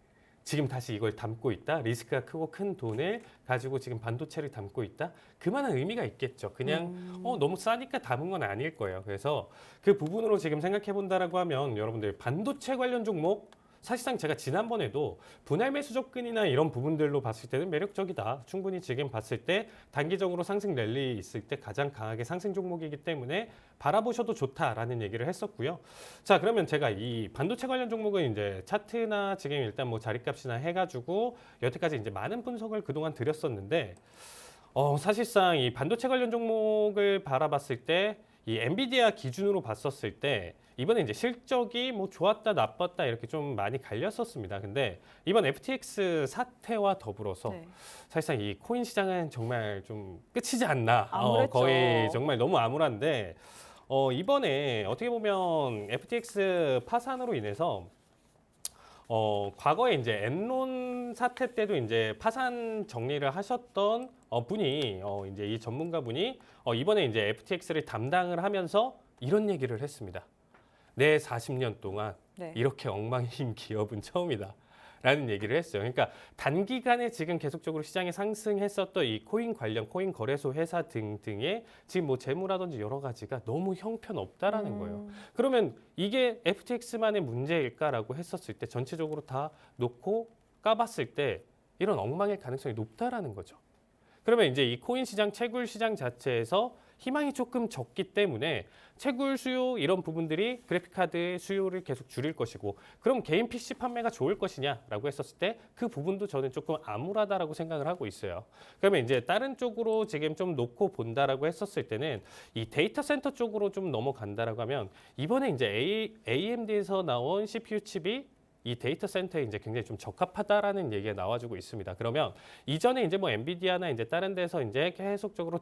지금 다시 이걸 담고 있다, 리스크가 크고 큰 돈을 가지고 지금 반도체를 담고 있다, 그만한 의미가 있겠죠. 그냥 너무 싸니까 담은 건 아닐 거예요. 그래서 그 부분으로 지금 생각해 본다라고 하면, 여러분들 반도체 관련 종목 사실상 제가 지난번에도 분할 매수 접근이나 이런 부분들로 봤을 때는 매력적이다, 충분히 지금 봤을 때 단기적으로 상승 랠리 있을 때 가장 강하게 상승 종목이기 때문에 바라보셔도 좋다라는 얘기를 했었고요. 자, 그러면 제가 이 반도체 관련 종목은 이제 차트나 지금 일단 뭐 자리값이나 해가지고 여태까지 이제 많은 분석을 그동안 드렸었는데, 사실상 이 반도체 관련 종목을 바라봤을 때 이 엔비디아 기준으로 봤었을 때 이번에 이제 실적이 뭐 좋았다 나빴다 이렇게 좀 많이 갈렸었습니다. 근데 이번 FTX 사태와 더불어서 네. 사실상 이 코인 시장은 정말 좀 끝이지 않나. 암울했죠. 거의 정말 너무 암울한데, 이번에 어떻게 보면 FTX 파산으로 인해서 과거에 이제 엔론 사태 때도 이제 파산 정리를 하셨던 분이 이제 이 전문가 분이 이번에 이제 FTX를 담당을 하면서 이런 얘기를 했습니다. 내 40년 동안 네. 이렇게 엉망인 기업은 처음이다. 라는 얘기를 했어요. 그러니까 단기간에 지금 계속적으로 시장에 상승했었던 이 코인 관련 코인 거래소 회사 등등의 지금 뭐 재무라든지 여러 가지가 너무 형편없다라는 거예요. 그러면 이게 FTX만의 문제일까라고 했었을 때 전체적으로 다 놓고 까봤을 때 이런 엉망일 가능성이 높다라는 거죠. 그러면 이제 이 코인 시장, 채굴 시장 자체에서 희망이 조금 적기 때문에 채굴 수요 이런 부분들이 그래픽카드의 수요를 계속 줄일 것이고, 그럼 개인 PC 판매가 좋을 것이냐라고 했었을 때 그 부분도 저는 조금 암울하다라고 생각을 하고 있어요. 그러면 이제 다른 쪽으로 지금 좀 놓고 본다라고 했었을 때는 이 데이터 센터 쪽으로 좀 넘어간다라고 하면, 이번에 이제 AMD에서 나온 CPU 칩이 이 데이터 센터에 이제 굉장히 좀 적합하다라는 얘기가 나와주고 있습니다. 그러면 이전에 이제 뭐 엔비디아나 이제 다른 데서 이제 계속적으로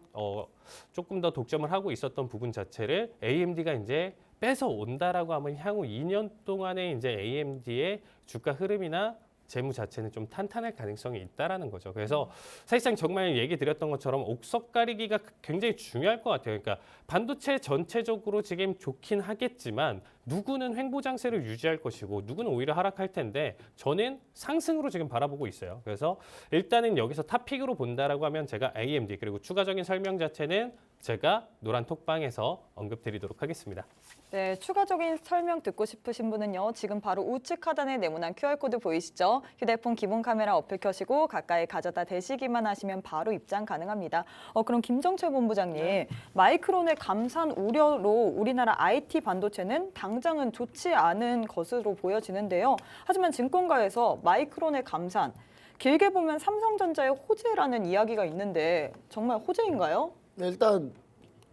조금 더 독점을 하고 있었던 부분 자체를 AMD가 이제 뺏어 온다라고 하면 향후 2년 동안에 이제 AMD의 주가 흐름이나 재무 자체는 좀 탄탄할 가능성이 있다라는 거죠. 그래서 사실상 정말 얘기 드렸던 것처럼 옥석 가리기가 굉장히 중요할 것 같아요. 그러니까 반도체 전체적으로 지금 좋긴 하겠지만 누구는 횡보장세를 유지할 것이고 누구는 오히려 하락할 텐데, 저는 상승으로 지금 바라보고 있어요. 그래서 일단은 여기서 탑픽으로 본다라고 하면 제가 AMD, 그리고 추가적인 설명 자체는 제가 노란 톡방에서 언급드리도록 하겠습니다. 네, 추가적인 설명 듣고 싶으신 분은요, 지금 바로 우측 하단에 네모난 QR코드 보이시죠? 휴대폰 기본 카메라 어플 켜시고 가까이 가져다 대시기만 하시면 바로 입장 가능합니다. 그럼 김정철 본부장님, 마이크론의 감산 우려로 우리나라 IT 반도체는 당장은 좋지 않은 것으로 보여지는데요. 하지만 증권가에서 마이크론의 감산, 길게 보면 삼성전자의 호재라는 이야기가 있는데 정말 호재인가요? 네, 일단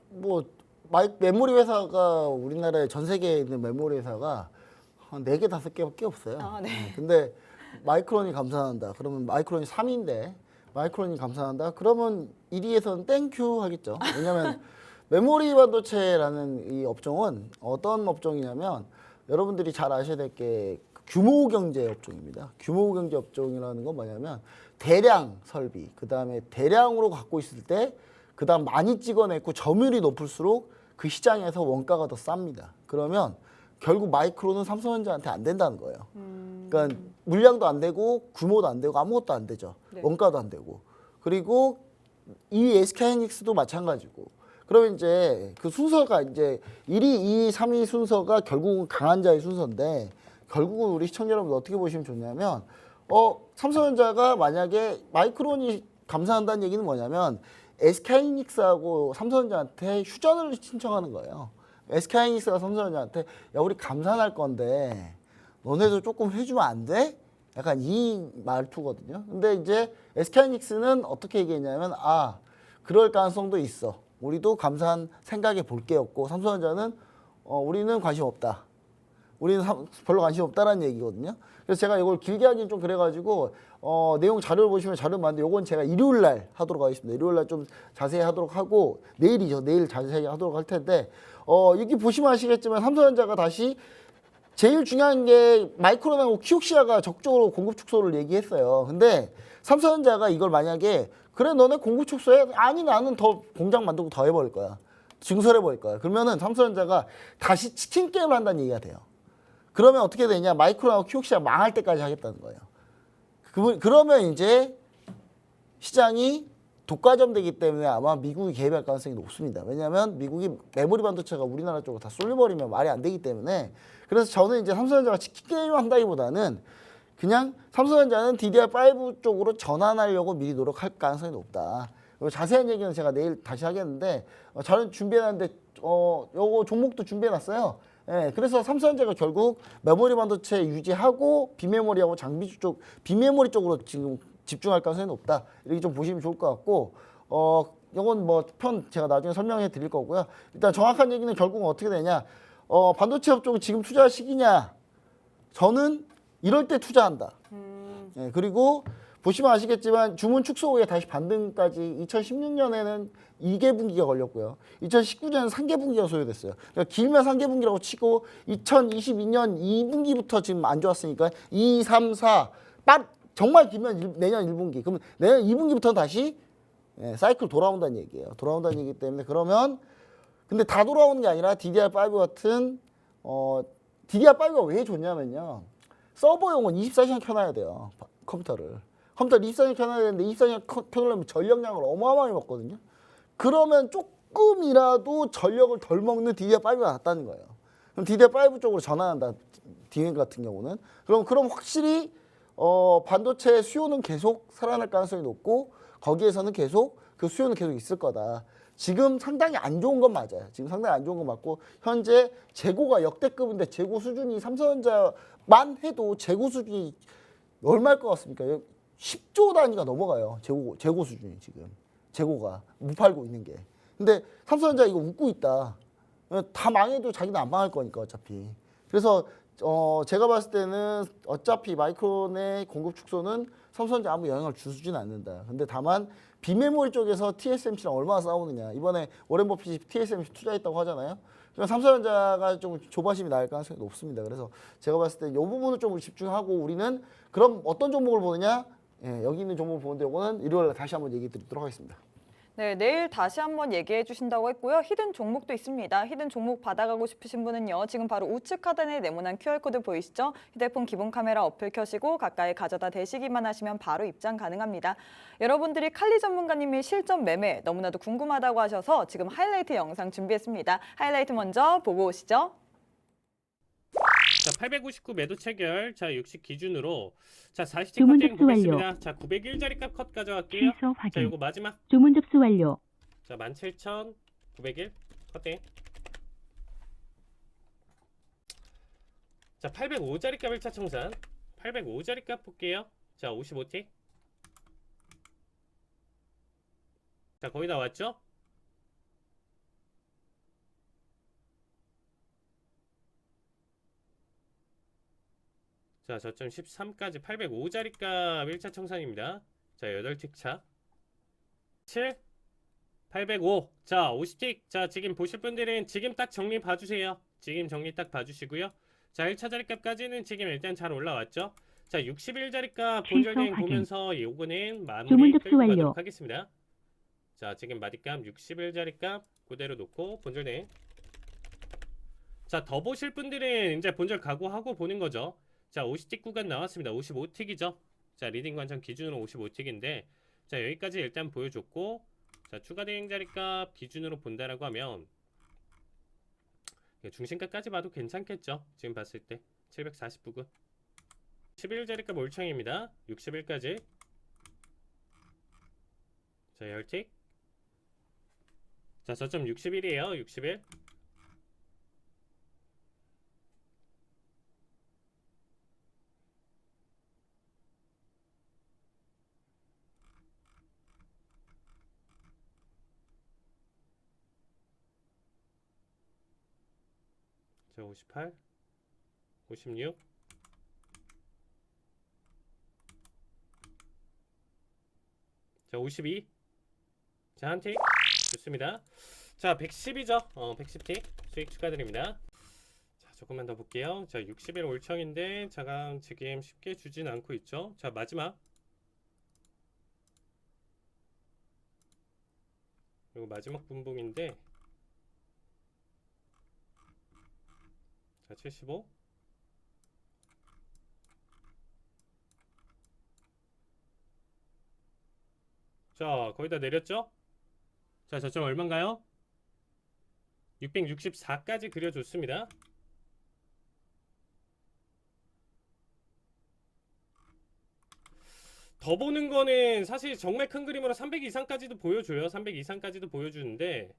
뭐 메모리 회사가 우리나라에 전 세계에 있는 메모리 회사가 한 4개, 5개밖에 없어요. 네. 근데 마이크론이 감산한다. 그러면 마이크론이 3위인데 마이크론이 감산한다. 그러면 1위에서는 땡큐 하겠죠. 왜냐하면 메모리 반도체라는 이 업종은 어떤 업종이냐면, 여러분들이 잘 아셔야 될 게 규모 경제 업종입니다. 규모 경제 업종이라는 건 뭐냐면 대량 설비, 그다음에 대량으로 갖고 있을 때 그다음 많이 찍어내고 점유율이 높을수록 그 시장에서 원가가 더 쌉니다. 그러면 결국 마이크론은 삼성전자한테 안 된다는 거예요. 그러니까 물량도 안 되고 규모도 안 되고 아무것도 안 되죠. 네. 원가도 안 되고. 그리고 이 SK하이닉스도 마찬가지고. 그러면 이제 그 순서가 이제 1위, 2위, 3위 순서가 결국은 강한 자의 순서인데, 결국은 우리 시청자 여러분 어떻게 보시면 좋냐면, 삼성전자가 만약에 마이크론이 감산한다는 얘기는 뭐냐면 SK하이닉스하고 삼성전자한테 휴전을 신청하는 거예요. SK하이닉스가 삼성전자한테 야, 우리 감산할 건데 너네도 조금 해주면 안 돼? 약간 이 말투거든요. 근데 이제 SK하이닉스는 어떻게 얘기했냐면, 그럴 가능성도 있어. 우리도 감산 생각해 볼 게 없고, 삼성전자는 우리는 관심 없다. 우리는 별로 관심 없다라는 얘기거든요. 그래서 제가 이걸 길게 하긴 좀 그래가지고 내용 자료를 보시면 자료 많은데, 요건 제가 일요일 날 하도록 하겠습니다. 일요일 날 좀 자세히 하도록 하고, 내일 자세히 하도록 할 텐데, 여기 보시면 아시겠지만 삼성전자가 다시 제일 중요한 게 마이크론하고 키옥시아가 적극적으로 공급 축소를 얘기했어요. 근데 삼성전자가 이걸 만약에 그래 너네 공급 축소해? 아니 나는 더 공장 만들고 더 해버릴 거야. 증설해버릴 거야. 그러면은 삼성전자가 다시 치킨 게임을 한다는 얘기가 돼요. 그러면 어떻게 되냐? 마이크론하고 키옥시아 망할 때까지 하겠다는 거예요. 그러면 이제 시장이 독과점되기 때문에 아마 미국이 개입할 가능성이 높습니다. 왜냐하면 미국이 메모리 반도체가 우리나라 쪽으로 다 쏠려버리면 말이 안 되기 때문에 그래서 저는 이제 삼성전자가 치킨 게임을 한다기보다는 그냥 삼성전자는 DDR5 쪽으로 전환하려고 미리 노력할 가능성이 높다. 그리고 자세한 얘기는 제가 내일 다시 하겠는데 저는 준비해놨는데 요거 종목도 준비해놨어요. 예, 그래서 삼성전자가 결국 메모리 반도체 유지하고 비메모리하고 장비 쪽 비메모리 쪽으로 지금 집중할 가능성이 높다. 이렇게 좀 보시면 좋을 것 같고 요건 뭐 편 제가 나중에 설명해 드릴 거고요. 일단 정확한 얘기는 결국은 어떻게 되냐? 반도체 업종은 지금 투자 시기냐? 저는 이럴 때 투자한다. 예, 그리고 보시면 아시겠지만 주문 축소 후에 다시 반등까지 2016년에는 2개 분기가 걸렸고요. 2019년에는 3개 분기가 소요됐어요. 그러니까 길면 3개 분기라고 치고 2022년 2분기부터 지금 안 좋았으니까 2, 3, 4 정말 길면 내년 1분기. 그러면 내년 2분기부터는 다시 사이클 돌아온다는 얘기예요. 돌아온다는 얘기이기 때문에 그러면 근데 다 돌아오는 게 아니라 DDR5 같은 DDR5가 왜 좋냐면요. 서버용은 24시간 켜놔야 돼요. 컴퓨터를 24시간 켜놔야 되는데 24시간 켜놓으려면 전력량을 어마어마하게 먹거든요. 그러면 조금이라도 전력을 덜 먹는 DDR5가 낫다는 거예요. 그럼 DDR5 쪽으로 전환한다. 디램 같은 경우는 그럼 확실히 반도체 수요는 계속 살아날 가능성이 높고 거기에서는 계속 그 수요는 계속 있을 거다. 지금 상당히 안 좋은 건 맞아요. 지금 상당히 안 좋은 건 맞고 현재 재고가 역대급인데 재고 수준이 삼성전자만 해도 재고 수준이 얼마일 것 같습니까? 10조 단위가 넘어가요. 재고 수준이 지금. 재고가 못 팔고 있는 게. 근데 삼성전자 이거 웃고 있다. 다 망해도 자기는 안 망할 거니까 어차피. 그래서 제가 봤을 때는 어차피 마이크론의 공급 축소는 삼성전자 아무 영향을 주지는 않는다. 근데 다만 비메모리 쪽에서 TSMC랑 얼마나 싸우느냐. 이번에 워렌 버핏이 TSMC 투자했다고 하잖아요. 그러니까 삼성전자가 좀 조바심이 날 가능성이 높습니다. 그래서 제가 봤을 때 이 부분을 좀 집중하고 우리는 그럼 어떤 종목을 보느냐? 예, 여기 있는 종목을 보는데 이거는 일요일에 다시 한번 얘기 드리도록 하겠습니다. 네, 내일 다시 한번 얘기해 주신다고 했고요. 히든 종목도 있습니다. 히든 종목 받아가고 싶으신 분은요. 지금 바로 우측 하단에 네모난 QR코드 보이시죠? 휴대폰 기본 카메라 어플 켜시고 가까이 가져다 대시기만 하시면 바로 입장 가능합니다. 여러분들이 칼리 전문가님의 실전 매매 너무나도 궁금하다고 하셔서 지금 하이라이트 영상 준비했습니다. 하이라이트 먼저 보고 오시죠. 자, 859 매도 체결. 자, 60 기준으로 자, 40티 주문 커팅 접수 완료. 보겠습니다. 자, 901자리 값 가져갈게요. 취소 자, 확인. 요거 마지막. 주문 접수 완료. 자, 17,901 커팅. 자, 805자리 값 1차 청산. 805자리 값 볼게요. 자, 55티. 자, 거의 다 왔죠? 자, 저점 13까지 805자리 값 1차 청산입니다. 자, 8틱 차. 7, 805. 자, 50틱. 자, 지금 보실 분들은 지금 딱 정리 봐주세요. 지금 정리 딱 봐주시고요. 자, 1차 자리값까지는 지금 일단 잘 올라왔죠. 자, 61자리값 본절대행 확인. 보면서 요거는 마무리 주문 접수 끌고 완료. 가도록 하겠습니다. 자, 지금 마디값 61자리값 그대로 놓고 본절대행. 자, 더 보실 분들은 이제 본절 각오하고 보는 거죠. 자, 50틱 구간 나왔습니다. 55틱이죠. 자, 리딩 관점 기준으로 55틱인데 자, 여기까지 일단 보여줬고 자, 추가 대행 자리값 기준으로 본다라고 하면 중심가까지 봐도 괜찮겠죠. 지금 봤을 때 749군 11자리값 올청입니다. 61까지 자, 10틱 자, 저점 61이에요. 61 자, 58 56 자, 52 자, 한틱 좋습니다. 자, 110이죠. 110틱 수익 축하드립니다. 자, 조금만 더 볼게요. 자, 60일 올청인데 자강 지금 쉽게 주진 않고 있죠. 자, 마지막. 이거 마지막 분봉인데 자, 75. 자, 거의 다 내렸죠? 자, 저점 얼마인가요? 664까지 그려줬습니다. 더 보는 거는 사실 정말 큰 그림으로 300 이상까지도 보여줘요. 300 이상까지도 보여주는데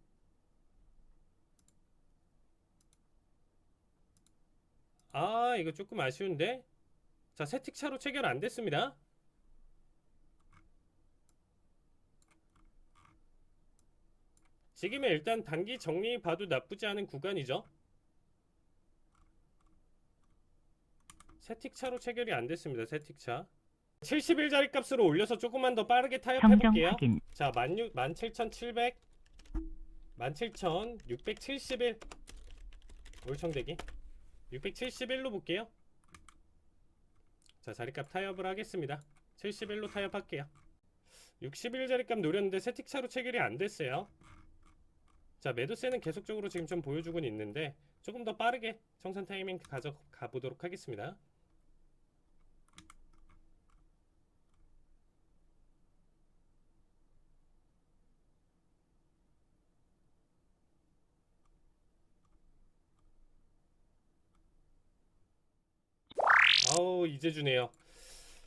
아, 이거 조금 아쉬운데. 자, 세틱차로 체결 안 됐습니다. 지금은 일단 단기 정리 봐도 나쁘지 않은 구간이죠. 세틱차로 체결이 안 됐습니다. 세틱차 71자리 값으로 올려서 조금만 더 빠르게 타협해 볼게요. 자, 17,700 17,671 올청대기 671로 볼게요. 자, 자리값 타협을 하겠습니다. 71로 타협할게요. 61 자리값 노렸는데 세틱차로 체결이 안 됐어요. 자, 매도세는 계속적으로 지금 좀 보여주고는 있는데 조금 더 빠르게 청산 타이밍 가져가 보도록 하겠습니다. 아우, 이제 주네요.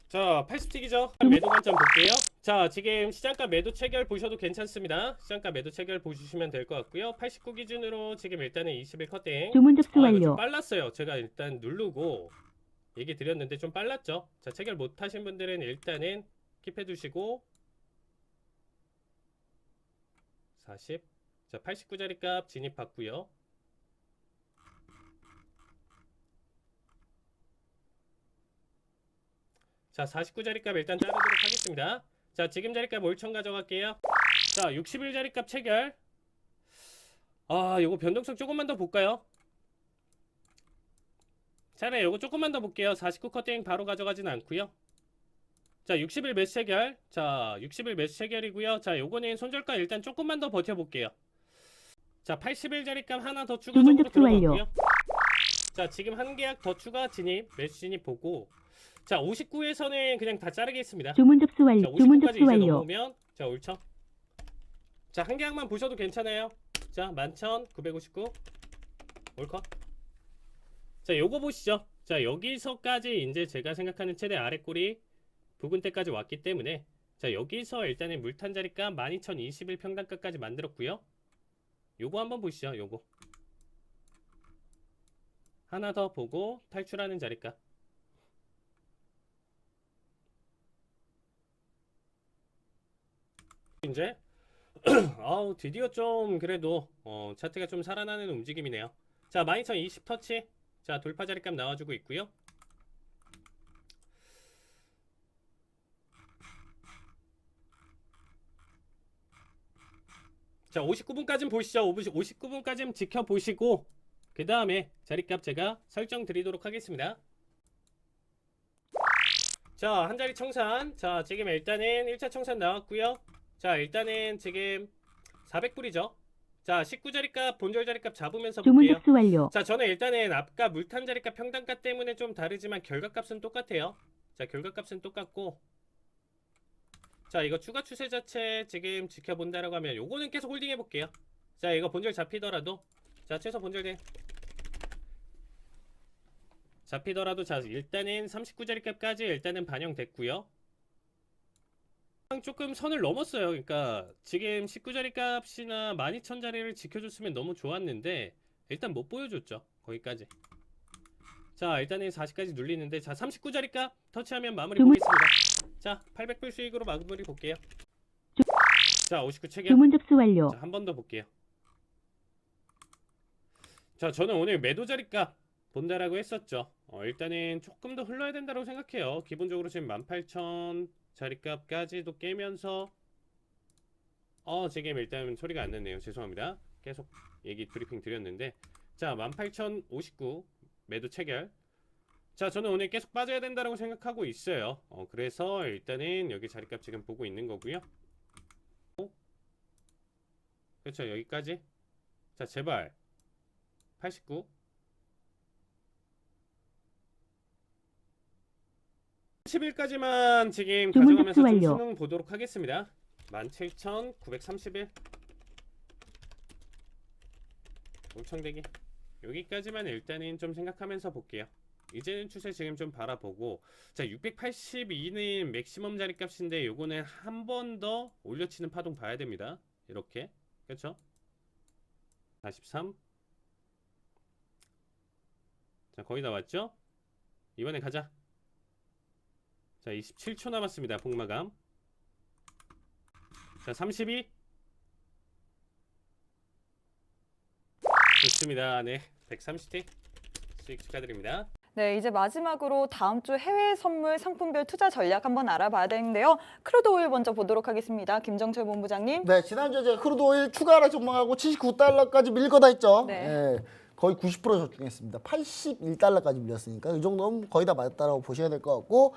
자, 80틱이죠. 매도 관점 볼게요. 자, 지금 시장가 매도 체결 보셔도 괜찮습니다. 시장가 매도 체결 보시면 될 것 같고요. 89 기준으로 지금 일단은 20일 컷땡. 주문 접수 이거 완료. 좀 빨랐어요. 제가 일단 누르고 얘기 드렸는데 좀 빨랐죠. 자, 체결 못 하신 분들은 일단은 킵해 두시고 40. 자, 89자리 값 진입 받고요. 자, 49자리 값 일단 자르도록 하겠습니다. 자, 지금 자리값 올청 가져갈게요. 자, 60일 자리값 체결. 아, 요거 변동성 조금만 더 볼까요? 차라리 요거 조금만 더 볼게요. 49 커팅 바로 가져가진 않고요. 자, 60일 매수 체결. 자, 60일 매수 체결이고요. 자, 요거는 손절가 일단 조금만 더 버텨볼게요. 자, 80일 자리값 하나 더 추가적으로 들어가고요. 자, 지금 한 계약 더 추가 진입, 매수 진입 보고 자, 59에서는 그냥 다 자르겠습니다. 주문 접수 자, 완료. 주문 59까지 접수 이제 완료. 넘어오면 자, 올청. 자, 한 계약만 보셔도 괜찮아요. 자, 11,959 올컷. 자, 요거 보시죠. 자, 여기서까지 이제 제가 생각하는 최대 아래 꼬리 부근 때까지 왔기 때문에 자, 여기서 일단은 물탄 자리값 12,021 평단가까지 만들었고요. 요거 한번 보시죠. 요거 하나 더 보고 탈출하는 자리값. 이제 아우, 드디어 좀 그래도 차트가 좀 살아나는 움직임이네요. 자, 12,020 터치. 자, 돌파 자리값 나와주고 있고요. 자, 59분까지는 보시죠. 59분까지는 지켜보시고 그 다음에 자리값 제가 설정 드리도록 하겠습니다. 자, 한 자리 청산. 자, 지금 일단은 1차 청산 나왔고요. 자, 일단은 지금 400불이죠. 자, 19자리값 본절 자리값 잡으면서 주문 볼게요. 접수 완료. 자, 저는 일단은 앞가 물탄 자리값 평단가 때문에 좀 다르지만 결과값은 똑같아요. 자, 결과값은 똑같고 자, 이거 추가 추세 자체 지금 지켜본다라고 하면 요거는 계속 홀딩 해볼게요. 자, 이거 본절 잡히더라도 자, 최소 본절 잡히더라도 자, 일단은 39자리 값까지 일단은 반영됐고요. 조금 선을 넘었어요. 그러니까 지금 19자리 값이나 12,000자리를 지켜줬으면 너무 좋았는데 일단 못 보여줬죠. 거기까지. 자, 일단은 40까지 눌리는데 자, 39자리 값 터치하면 마무리 보겠습니다. 자, 800불 수익으로 마무리 볼게요. 자, 59 체결. 주문 접수 완료. 자, 한 번 더 볼게요. 자, 저는 오늘 매도 자리값 본다라고 했었죠. 일단은 조금 더 흘러야 된다고 생각해요. 기본적으로 지금 18,000 자리값까지도 깨면서 지금 일단 소리가 안 났네요. 죄송합니다. 계속 얘기 브리핑 드렸는데 자, 18,059 매도 체결. 자, 저는 오늘 계속 빠져야 된다고 생각하고 있어요. 그래서 일단은 여기 자리값 지금 보고 있는 거고요. 그렇죠, 여기까지. 자, 제발 89. 10일까지만 지금 주문 가져가면서 접수 좀 완료. 수능 보도록 하겠습니다. 17,931 엄청대기 여기까지만 일단은 좀 생각하면서 볼게요. 이제는 추세 지금 좀 바라보고, 자 682는 맥시멈 자리값인데 요거는 한 번 더 올려치는 파동 봐야 됩니다. 이렇게 그렇죠? 43. 자 거의 다 왔죠? 이번에 가자. 자 27초 남았습니다. 복마감. 자 32. 좋습니다. 네 130T 수익 축하드립니다. 네, 이제 마지막으로 다음 주 해외 선물 상품별 투자 전략 한번 알아봐야 되는데요. 크루드 오일 먼저 보도록 하겠습니다. 김정철 본부장님. 네, 지난주에 제가 크루드 오일 추가하라 전망하고 79달러까지 밀릴 거다 했죠. 네. 예, 거의 90% 적중했습니다. 81달러까지 밀렸으니까 이 정도면 거의 다 맞았다라고 보셔야 될 것 같고,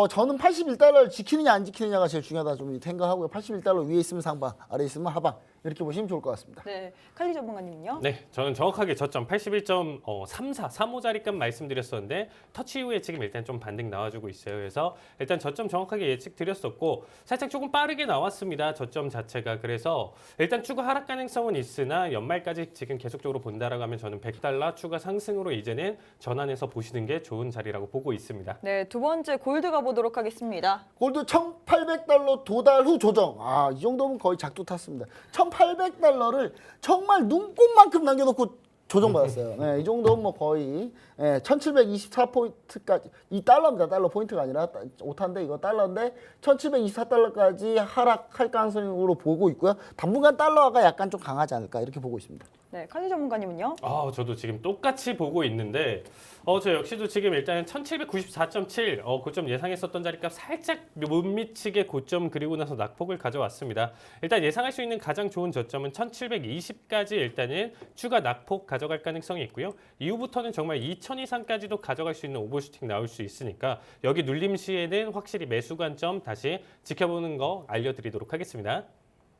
저는 81달러를 지키느냐 안 지키느냐가 제일 중요하다 좀 생각하고요. 81달러 위에 있으면 상방, 아래 있으면 하방 이렇게 보시면 좋을 것 같습니다. 네, 칼리 전문가님은요? 네, 저는 정확하게 저점 81.34, 35자리값 말씀드렸었는데 터치 이후에 지금 일단 좀 반등 나와주고 있어요. 그래서 일단 저점 정확하게 예측 드렸었고 살짝 조금 빠르게 나왔습니다. 저점 자체가. 그래서 일단 추가 하락 가능성은 있으나 연말까지 지금 계속적으로 본다라고 하면 저는 100달러 추가 상승으로 이제는 전환해서 보시는 게 좋은 자리라고 보고 있습니다. 네, 두 번째 골드 가보도록 하겠습니다. 골드 1,800달러 도달 후 조정. 이 정도면 거의 작두 탔습니다. 1,800달러를 정말 눈곱만큼 남겨놓고 조정받았어요. 네, 이 정도면 뭐 거의 1,724포인트까지, 이 달러입니다. 달러 포인트가 아니라 오타인데 이거 달러인데 1,724달러까지 하락할 가능성으로 보고 있고요. 당분간 달러가 약간 좀 강하지 않을까 이렇게 보고 있습니다. 네, 칼리 전문가님은요? 저도 지금 똑같이 보고 있는데 저 역시도 지금 일단은 1794.7 고점 예상했었던 자리값 살짝 못 미치게 고점 그리고 나서 낙폭을 가져왔습니다. 일단 예상할 수 있는 가장 좋은 저점은 1720까지 일단은 추가 낙폭 가져갈 가능성이 있고요. 이후부터는 정말 2000 이상까지도 가져갈 수 있는 오버슈팅 나올 수 있으니까 여기 눌림 시에는 확실히 매수 관점 다시 지켜보는 거 알려드리도록 하겠습니다.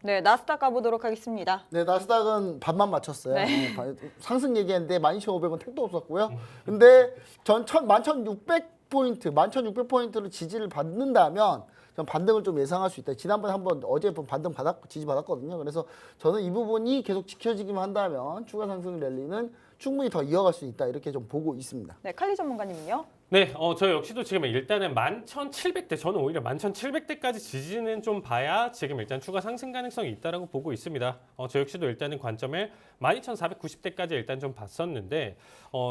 네, 나스닥 가보도록 하겠습니다. 네, 나스닥은 반만 맞췄어요. 네. 상승 얘기했는데 12,500원 택도 없었고요. 근데 전 11,600포인트, 11,600포인트를 지지를 받는다면 전 반등을 좀 예상할 수 있다. 지난번에 한번 어제 반등 지지 받았거든요. 그래서 저는 이 부분이 계속 지켜지기만 한다면 추가 상승 랠리는 충분히 더 이어갈 수 있다. 이렇게 좀 보고 있습니다. 네, 칼리 전문가님은요? 네, 저 역시도 지금 일단은 11,700대, 저는 오히려 11,700대까지 지지는 좀 봐야 지금 일단 추가 상승 가능성이 있다라고 보고 있습니다. 저 역시도 일단은 관점을 12,490대까지 일단 좀 봤었는데,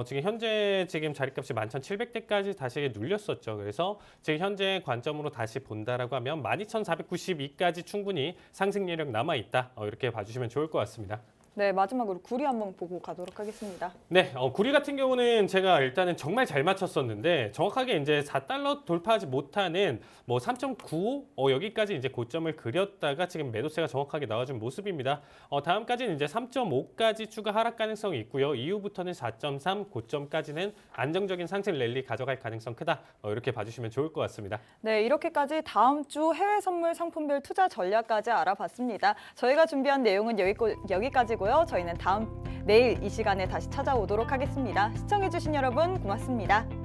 지금 현재 지금 자리값이 11,700대까지 다시 눌렸었죠. 그래서 지금 현재 관점으로 다시 본다라고 하면 12,492까지 충분히 상승 여력 남아 있다. 이렇게 봐주시면 좋을 것 같습니다. 네, 마지막으로 구리 한번 보고 가도록 하겠습니다. 네, 구리 같은 경우는 제가 일단은 정말 잘 맞췄었는데 정확하게 이제 4달러 돌파하지 못하는 뭐 3.95 여기까지 이제 고점을 그렸다가 지금 매도세가 정확하게 나와준 모습입니다. 다음까지는 이제 3.5까지 추가 하락 가능성이 있고요. 이후부터는 4.3 고점까지는 안정적인 상승 랠리 가져갈 가능성 크다. 이렇게 봐주시면 좋을 것 같습니다. 네, 이렇게까지 다음 주 해외 선물 상품별 투자 전략까지 알아봤습니다. 저희가 준비한 내용은 여기까지고요. 저희는 내일 이 시간에 다시 찾아오도록 하겠습니다. 시청해주신 여러분 고맙습니다.